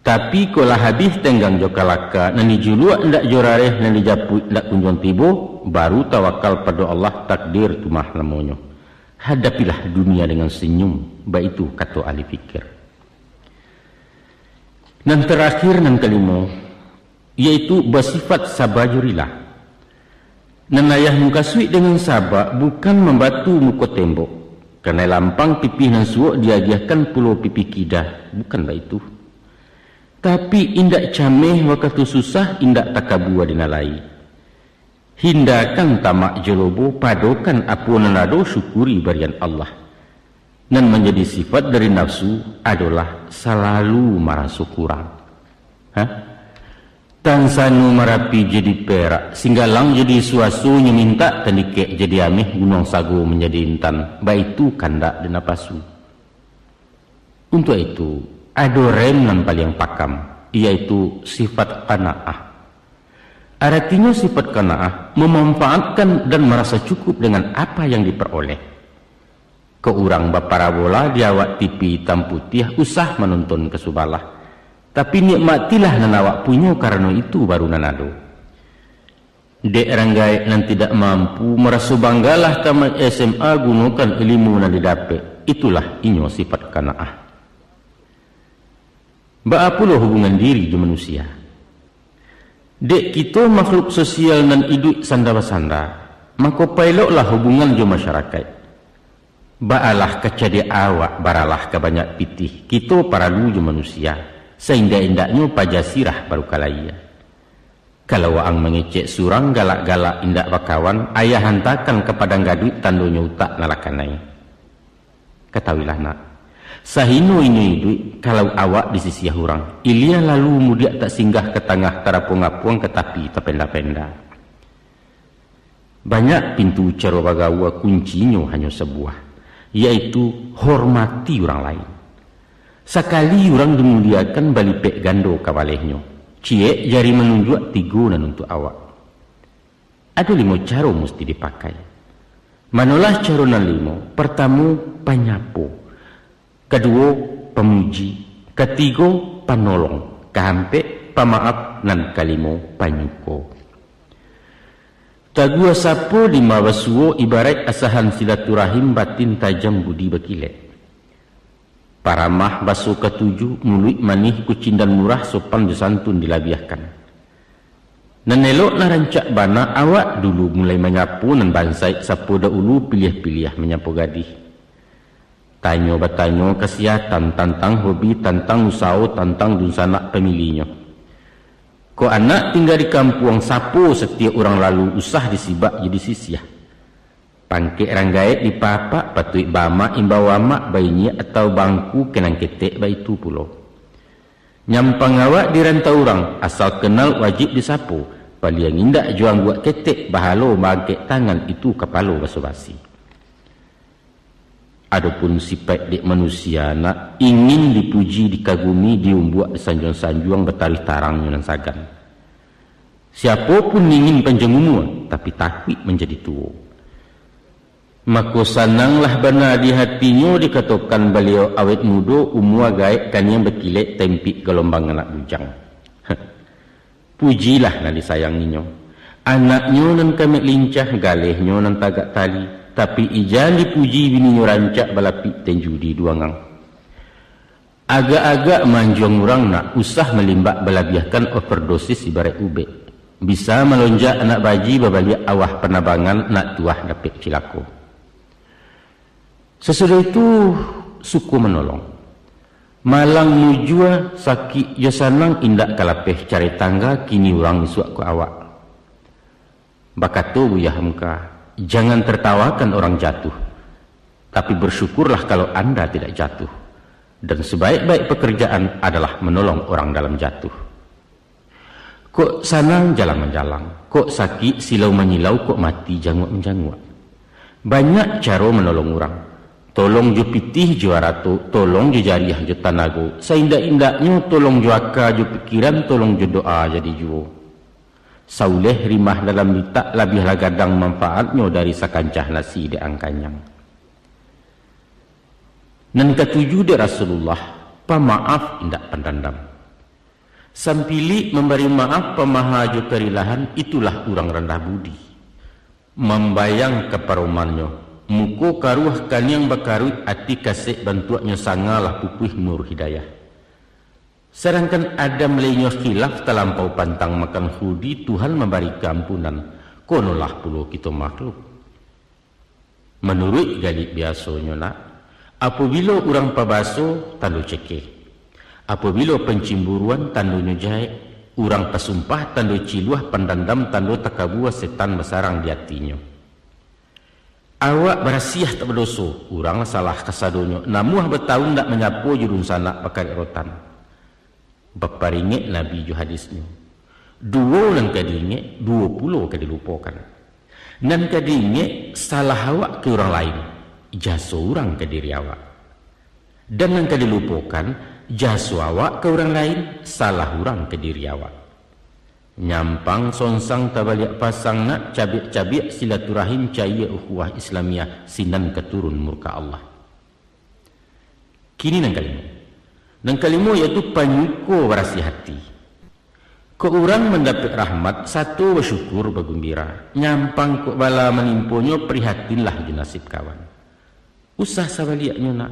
Tapi kalau habis tenggang jo kalaka, nani julua ndak jorareh nani japut ndak kunjung tibo, baru tawakal pada Allah takdir tumah lamonyo. Hadapilah dunia dengan senyum, baik itu kata ahli fikir. Dan terakhir yang kelima, yaitu bersifat sabajurilah. Nenayah muka suik dengan sabar bukan membatu muka tembok. Kerana lampang pipih dan suak diagiahkan pulau pipi kidah, bukan baik itu. Tapi indak cameh waktu susah, indak takabua dinalai. Hindarkan tamak jelobo, padokan apa nanado syukuri barian Allah. Dan menjadi sifat dari nafsu adalah selalu merasa kurang. Tansanu merapi jadi perak, singgalang jadi suasunya minta tandike jadi amih gunung sago menjadi intan. Baik itu kandak dan napasu. Untuk itu ada rem yang paling pakam, yaitu sifat qanaah. Artinya sifat qanaah memanfaatkan dan merasa cukup dengan apa yang diperoleh. Ke urang baparabola diawak TV hitam putih usah menonton kesubalah. Tapi nikmatilah nan awak punya karena itu baru nanado. Dek ranggai nan tidak mampu merasa banggalah tamat SMA gunakan ilmu nan didapat. Itulah inyo sifat qanaah. Baapulah hubungan diri di manusia. Dek kita makhluk sosial nan hidup sanda-sanda, maka pailoklah hubungan jo masyarakat. Baalah kecadi awak baralah ke banyak pitih. Kita para luju manusia, seindah-indahnya pajasirah baru kalaya. Kalau ang mengecek surang galak-galak indak bakawan, ayah hantakan kepada gaduit tandonya utak nalakanai. Ketahuilah nak, sahino ini duit kalau awak di sisi hurang, ilia lalu mudia tak singgah ke tengah tarapuang-apuang ke tapi terpenda-penda. Banyak pintu cara bagawa kuncinya hanya sebuah, yaitu hormati orang lain. Sekali orang dimuliakan balipek gando kabalehnya, cie jari menunjuk tiga dan untuk awak. Ada 5 cara mesti dipakai. Manalah cara nan 5? Pertama, penyapu. Kedua, pemuji. Ketiga, penolong. Kehampe, pemaaf. Dan kelima, penyuko. Tagua sapo 5 basuo ibarat asahan silaturahim batin tajam budi berkilat. Paramah baso ke-7 mulut manih kucing dan murah sopan disantun dilabiahkan. Dan elok na rancak bana awak dulu mulai menyapu dan bansai sapo dahulu pilih-pilih menyapu gadih. Tanyo bertanyo kesihatan tentang hobi, tentang usaha, tentang dunsanak pemilihnya. Ko anak tinggal di kampung sapu setiap orang lalu usah disibak jadi sisiah. Pangkek ranggait di papak patuik bama imbawamak bayinya atau bangku kenang ketek bayi itu pulau. Nyampang awak di rantau orang asal kenal wajib disapu. Paliang indak juang buat ketek bahalo bangkek tangan itu kepala basa-basi. Adapun sifat dek manusia nak ingin dipuji dikagumi diumbuak disanjuang-sanjuang bertarih tarangnya dan sagan. Siapapun ingin panjang umur tapi takut menjadi tua. Maka sananglah benar di hatinya dikatakan beliau awet muda umur gaib kan yang berkilat tempik gelombang anak bujang. Pujilah nak disayanginya. Anaknya nan kami lincah galehnya nan tagak tali. Tapi ijan dipuji bininya rancak balapik tenjudi duangang. Agak-agak manjuang orang nak usah melimbak balabiahkan overdosis ibarat ubek. Bisa melonjak anak baji babaliak awah penabangan nak tuah dapik cilako. Sesudah itu suku menolong. Malang mujua sakit jasanang indak kalapeh cari tangga kini orang misuak ku awak. Bakatu buyah muka. Jangan tertawakan orang jatuh, tapi bersyukurlah kalau anda tidak jatuh. Dan sebaik-baik pekerjaan adalah menolong orang dalam jatuh. Kok sanang jalan menjalang, kok sakit silau menyilau, kok mati jangwak menjangwak. Banyak cara menolong orang. Tolong jo pitih jo arato, tolong jo jariah jo tanago. Seindak-indaknya tolong jo aka jo pikiran, tolong jo doa jadi juo. Sauleh rimah dalam litak labihlah gadang manfaatnya dari sakancah nasi di angkanyang. Dan ketujuh dari Rasulullah, pemaaf indak pendendam. Sampili memberi maaf pemahajo kerilahan itulah orang rendah budi. Membayang keparumannya, muko karuah kanyang bakarut ati kasih bantuannya sangalah pupih nur hidayah. Sedangkan ada melainnya khilaf terlampau pantang makan hudi, Tuhan memberi keampunan. Konolah puluh kita makhluk. Menurut galik biasanya nak, apabila orang pabaso tanda cekeh, apabila pencimburuan tandanya jahit, orang pesumpah tanda ciluah pendandam tanda takabua setan besarang di hatinya. Awak berasiah tak berdosa, orang salah kasadonya, namuah bertahun tak menyapu jurun sanak pakai rotan. Baparingit Nabi ju hadisnya. 2 nan kadinge 20 kadilupakan. Nan kadinge salah awak ke orang lain, jasa orang ke diri awak. Dan nan kadilupakan jasa awak ke orang lain, salah orang ke diri awak. Nyampang sonsang tabaliak pasang nak cabik-cabik silaturahim cahaya ukhuwah Islamiyah sinan keturun murka Allah. Kini nan kalima. Dan kalimu iaitu panyuko berasi hati. Kau orang mendapat rahmat, satu bersyukur bergembira. Nyampang kau bala menimpunya prihatinlah di nasib kawan. Usah sabaliaknya nak.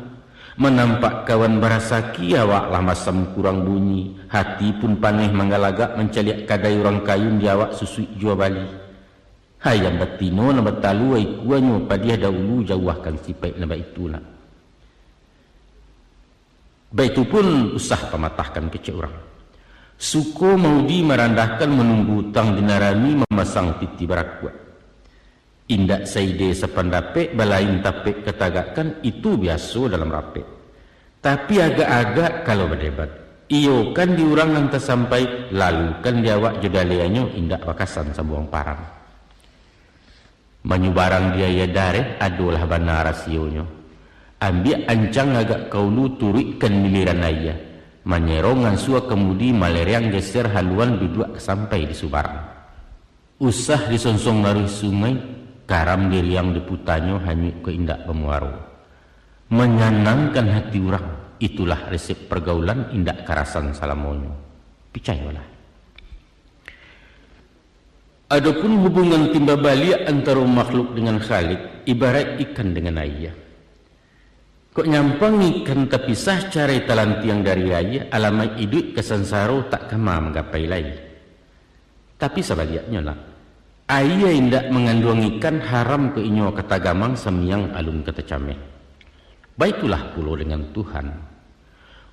Menampak kawan berasaki awak lah masam kurang bunyi, hati pun paneh mangalagak mencaliak kadai orang kayun di awak susui jua bali. Hayam batino na batalu ai kuanyo padiah dahulu jauhkan sipai na baituna. Baitu pun usah pematahkan kecek orang. Suko maudi merandahkan menunggu utang dinarami memasang titi berakuat. Indak saide sependape balain tapek ketagakan itu biasa dalam rape. Tapi agak-agak kalau berdebat. Iyo kan diurang nanti sampai lalu kan diawak jodalianyo indak bakasan sabuang parang. Menyubarang dia ya dare adolah bana rasionyo. Ambil ancang agak kaulu turikkan miliran ayah. Menyerongan sua kemudi maleriang geser haluan bidua sampai di Subarang. Usah disonsong naruh sungai. Karam diri yang diputanyo hanya ke indak pemuaro. Menyenangkan hati orang, itulah resep pergaulan indak karasan salamonyo. Picayolah. Adapun hubungan timba balik antara makhluk dengan Khalik, ibarat ikan dengan ayah. Kok nyampang ikan terpisah cara talantiang dari ayah, alamai hidup kesansaro tak kema menggapai lagi. Tapi sebaliknya lah. Ayah indak mengandung ikan haram ke inyo kata gamang semiang alun kata cameh. Baikulah pulo dengan Tuhan.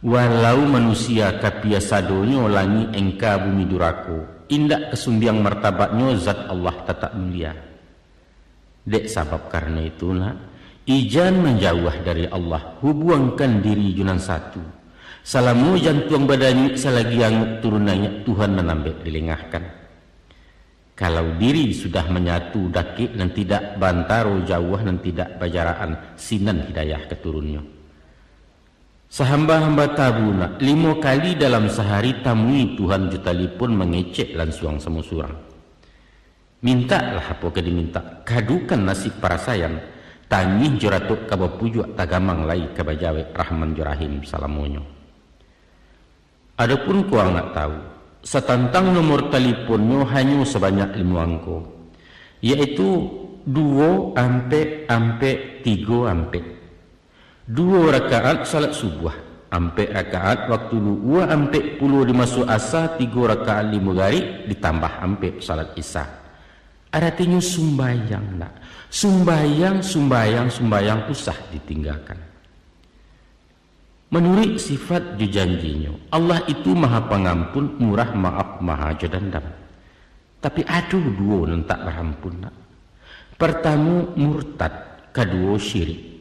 Walau manusia kapia sadonyo langi engka bumi durako, indak kesumbiang martabatnyo zat Allah tetap mulia. Dek sabab karena itulah, ijan menjauh dari Allah, hubungkan diri junan satu. Salamu jantuang badannya selagi yang turunannya Tuhan menambah dilengahkan. Kalau diri sudah menyatu dakik dan tidak bantaro jauh dan tidak bajaraan sinan hidayah keturunnya. Sahamba-hamba tabuna 5 kali dalam sehari tamui Tuhan jutalipun mengecek lansuang semusurang. Mintalah apa ke diminta, kadukan nasib para sayang, tangih joratuk kabapujuk tagamang lai kabajawe rahman jorahim salamonyo. Adapun kuang nak tahu, setantang nomor teleponnya hanya sebanyak 5 angko, yaitu 2 ampe 3 ampe 2 rakaat salat subuh, ampe rakaat waktu 2 ampe 10 dimasuk asa, 3 rakaat 5 gari ditambah ampe salat isya. Artinya sumbayang nak, sumbayang usah ditinggalkan. Menurut sifat janjinya, Allah itu maha pengampun, murah maaf, maha jadandam. Tapi aduh 2 yang tak berampun nak. Pertama murtad, kedua syirik.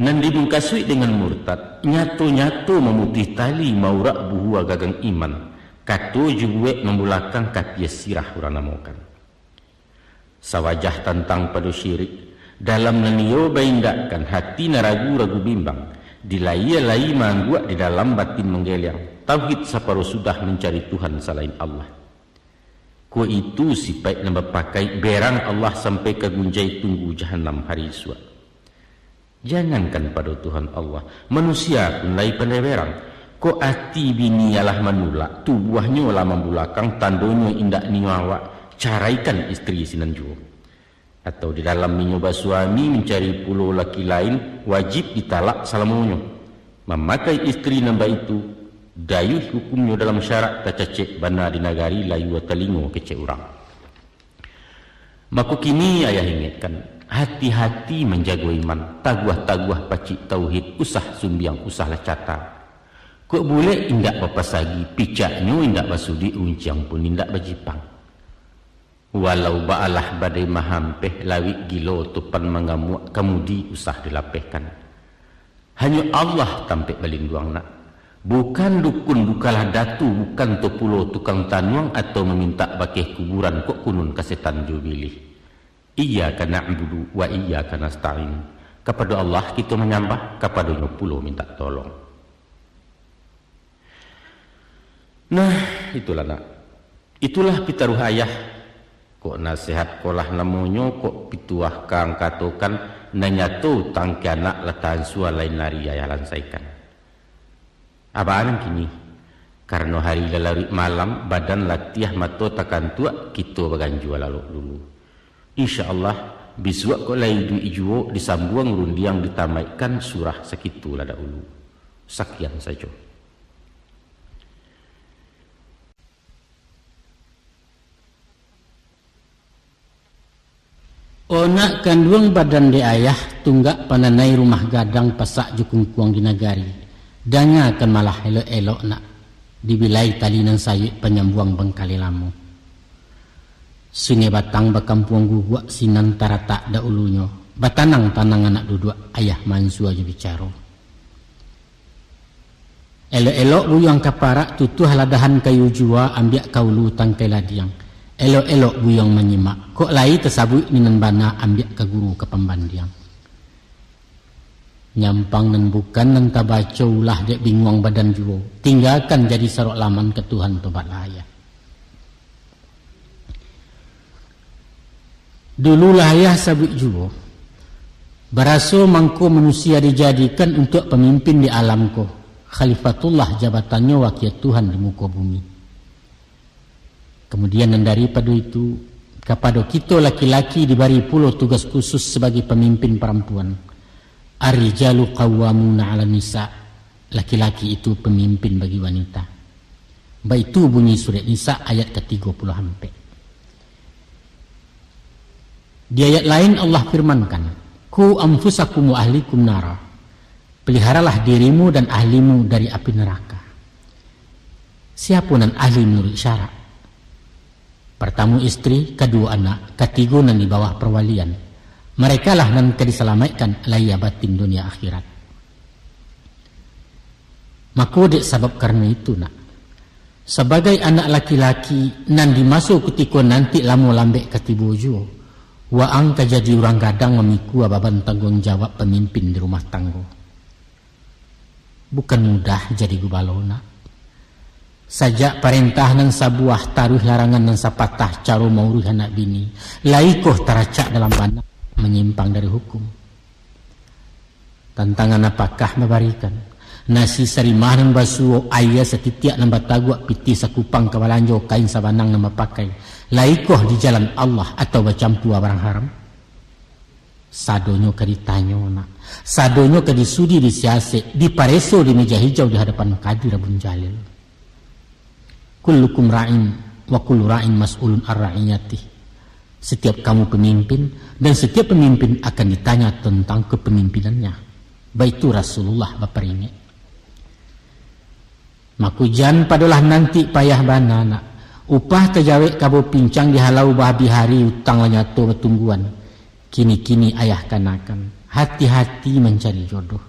Nan dimungkasui dengan murtad, nyatu-nyatu memutih tali maurak buhua gagang iman. Kato juga membulakang kapia sirah urang namokan. Sawajah tentang pada syirik, dalam naniyo baindakan hati naragu-ragu bimbang. Dilai-lai mangguak di dalam batin menggeliang. Tauhid separuh sudah mencari Tuhan selain Allah. Ku itu sifat yang berpakai berang Allah sampai ke gunjai tunggu jahanam hari esok. Jangankan pada Tuhan Allah, manusia pun lai pandai berang. Ko ati bini ialah manulak, tubuhnya lah membulakang, tandonyo indak niawak, caraikan istri sinanjuo. Atau di dalam menyoba suami mencari pulau laki lain, wajib ditalak salamonyo. Memakai istri nambah itu, dayuh hukumnya dalam syarat tacacek bana di nagari layu telingo kecek orang. Maka kini ayah ingatkan, hati-hati menjaga iman, taguah-taguah pacik tauhid, usah sumbiang, usah lecata. Kok boleh indak bapasagi, picaknya indak basudi unciang pun indak bajipang. Walau ba'alah badai mahampeh lawik gilo tupan mengamuk kemudi usah dilapehkan. Hanya Allah tampik balingguang nak. Bukan dukun, bukalah datu, bukan topulo tukang tanuang atau meminta bakeh kuburan kok kunun kasetan jubilih. Iyyaka na'budu wa iyyaka nasta'in. Kepada Allah kita menyembah, kepadanya pula minta tolong. Nah, itulah nak. Itulah pitaruh ayah. Kok nasihat kolah namonyo kok pituah kang katokan nanyato tangki anak letahan sua lain lari ayah lansaikan. Abaan kini karena hari lalari malam badan latiah mato takan tua kita baganjua lalu dulu. InsyaAllah Bisuak ko lay du ijuo disambuang rundiang ditamaikan surah sekitu lada ulu. Sakian saja. Onak kanduang badan de ayah tunggak pananai rumah gadang pasak jukung kuang di nagari. Danga akan malah elok-elok nak dibilai talinan sayuk penyambuang bengkali lamu. Sungai batang bakampuang guguk sinan taratak da ulunyo. Batanang tanang anak duduk ayah mansu aja bicara. Elok-elok buyang kaparak tutuh ladahan kayu jua ambiak kaulu tangkai ladiang. Elok-elok buyang menyimak. Kok lai tersabuk ninan bana ambiak ke guru ke pembandiang. Nyampang nan bukan nan tabaco ulah dek bingung badan juo. Tinggalkan jadi sarok laman ke Tuhan tobat layah. Dulu layah sabuk juo. Baraso mangko manusia dijadikan untuk pemimpin di alam ko. Khalifatullah jabatannya wakil Tuhan di muka bumi. Kemudian daripada itu, kepada kita laki-laki diberi pula tugas khusus sebagai pemimpin perempuan. Ar-rijalu qawwamuna 'alan nisa. Laki-laki itu pemimpin bagi wanita. Baik itu bunyi surat Nisa ayat ke-30 sampai. Di ayat lain Allah firmankan, "Ku anfusakum wa ahlikum nara." Peliharalah dirimu dan ahlimu dari api neraka. Siapa nan ahli menurut syarat? Pertama istri, kedua anak, ketiga nan di bawah perwalian. Mereka lah nan diselamatkan laya batin dunia akhirat. Maka dek sebab karena itu nak, sebagai anak laki-laki nan dimasuk ketika nanti lama lambek ketibu juo, waang jadi orang gadang memiku ababan tanggung jawab pemimpin di rumah tangga. Bukan mudah jadi gubalona. Sajak perintah nan sabuah taruh larangan nan sapatah caro mauruh anak bini. Laikoh teracak dalam bana menyimpang dari hukum. Tantangan apakah memberikan? Nasi serimah nan basuo ayah setitiak nan batagua piti sakupang kawalanjo kain sabanang nan pakai. Laikoh di jalan Allah atau bacampu barang haram. Sadonyo ke ditanyo nak. Sadonyo ke disudi disiasik. Dipareso di meja hijau di hadapan Kadir Abun Jalil. Kullukum ra'in wa kullu ra'in mas'ulun ar-ra'iyatih. Setiap kamu pemimpin dan setiap pemimpin akan ditanya tentang kepemimpinannya. Baik itu Rasulullah baperingi. Makujan padalah nanti payah bana nak. Upah terjawek kabo pincang dihalau bahabi hari utang lanyato betungguan. Kini-kini ayah kanakan. Hati-hati mencari jodoh.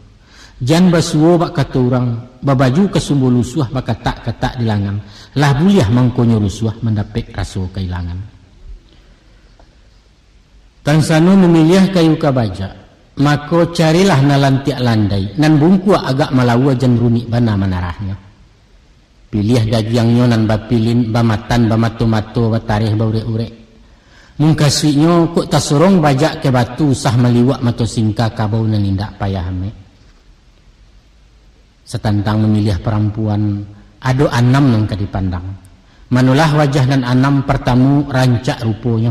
Jan basuo bak kata orang. Babaju kesumbu lusuah bak katak-katak dilangan. Lah buliah mangkonyo lusuah mendapat rasa kehilangan. Tansano memilih kayu kabaja. Maka carilah nalantiak landai. Nan bungkua agak malawa jan runik bana manarahnya. Pilih dagiangnya nan bapilin, bamatan, bamato-mato, batarih, baurek-urek. Mungkaswinyo kok tasurong bajak ke batu sah meliwak mato singka kabau nan indak payah me. Setantang memilih perempuan, ado anam nan kadipandang. Manulah wajah nan anam pertama rancak ruponya.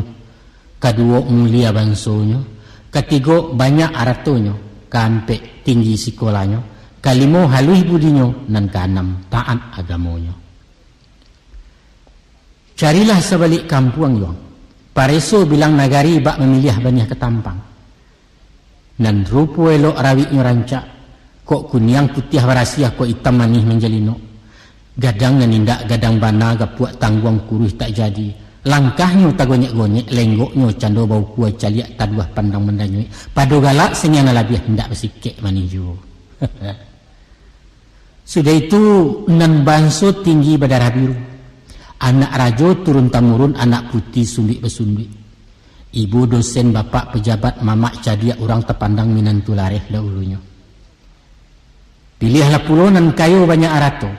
Kedua mulia bansonyo. Ketiga banyak aratonyo. Keempat tinggi sekolahnya. Kalimo halus budinyo nan keenam taat agamonyo. Carilah sebalik kampuang yong. Pareso bilang nagari bak memilih banyak ketampang. Nan rupo elok rawitnya rancak. Kok kuniang putih barasia kok hitam manis menjalino. Gadang nan indak gadang bana gapuak tangguang kuruh tak jadi. Langkahnya tagonyek-gonyek lenggoknya cando bau kuah caliak taduah pandang mendanyui. Pado galak senyana labiah hendak bersikik manijo. Sudah itu nan banso tinggi berdarah biru. Anak rajo turun tamurun anak putih sumbik besumbik. Ibu dosen bapak pejabat mamak cadia orang terpandang minantu lareh dahulunya. Pilihlah pulau nan kayu banyak arato.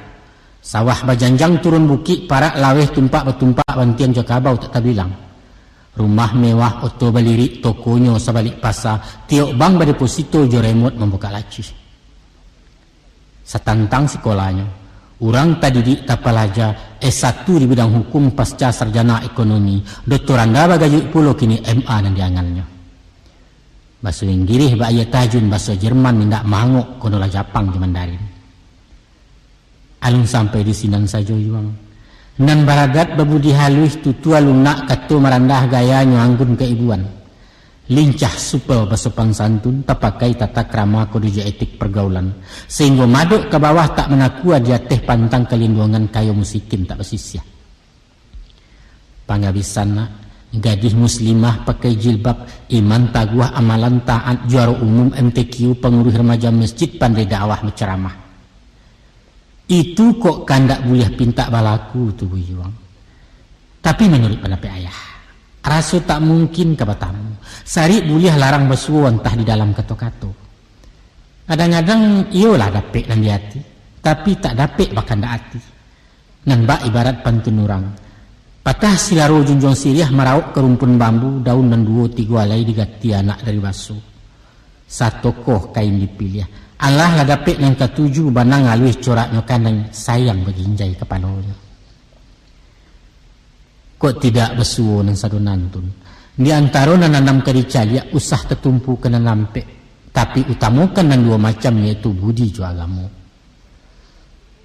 Sawah bajanjang turun bukit parak laweh tumpak betumpak bantian jokabau tak bilang. Rumah mewah oto balirik tokonyo sabalik pasar. Tiok bang berdeposito jo remote membuka laci. Setantang sekolahnya. Orang tadidik tapalaja S1 di bidang hukum pasca sarjana ekonomi. Doktoranda bagajuk pulau kini MA dan diangannya. Bahasa Inggris ba ayat tajun bahasa Jerman minda mangok konola Japang di Mandarin. Alun sampai di sinan saja yuang. Nan baragat babudi halus tutua lunak katu marandah gaya nyanggun keibuan. Lincah supel bersopan santun tapakai tata krama kodija etik pergaulan sehingga maduk ke bawah tak menakua dia teh pantang kelindungan kayo musikin tak bersisya. Pangabisana gadis muslimah pakai jilbab iman taguah amalan taat juara umum MTQ pengurus remaja masjid pandai dakwah menceramah. Itu kok kandak boleh pinta balaku tu buyuang. Tapi menurut pendapat ayah rasu tak mungkin kabatamu. Sari boleh larang bersuah entah di dalam kato-kato. Kadang-kadang iyalah dapet nan di hati, tapi tak dapet bahkan dak hati. Nan bak ibarat pantun orang. Patah silaro junjung siriah merauk ke rumpun bambu, daun dan 2-3 alai digati anak dari basuh. Satu koh kain dipilih. Allah lah dapet nan ketujuh banang alus coraknya kanang sayang berginjai kepalanya. Kok tidak bersuo nan sadonantun. Di antara nanam kericalia usah tertumpu kena nampek. Tapi utamakan nan 2 macam yaitu budi jo agamu.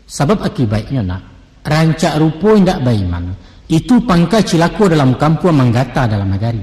Sebab akibatnya nak. Rancak rupo indak baiman. Itu pangka cilako dalam kampung manggata dalam nagari.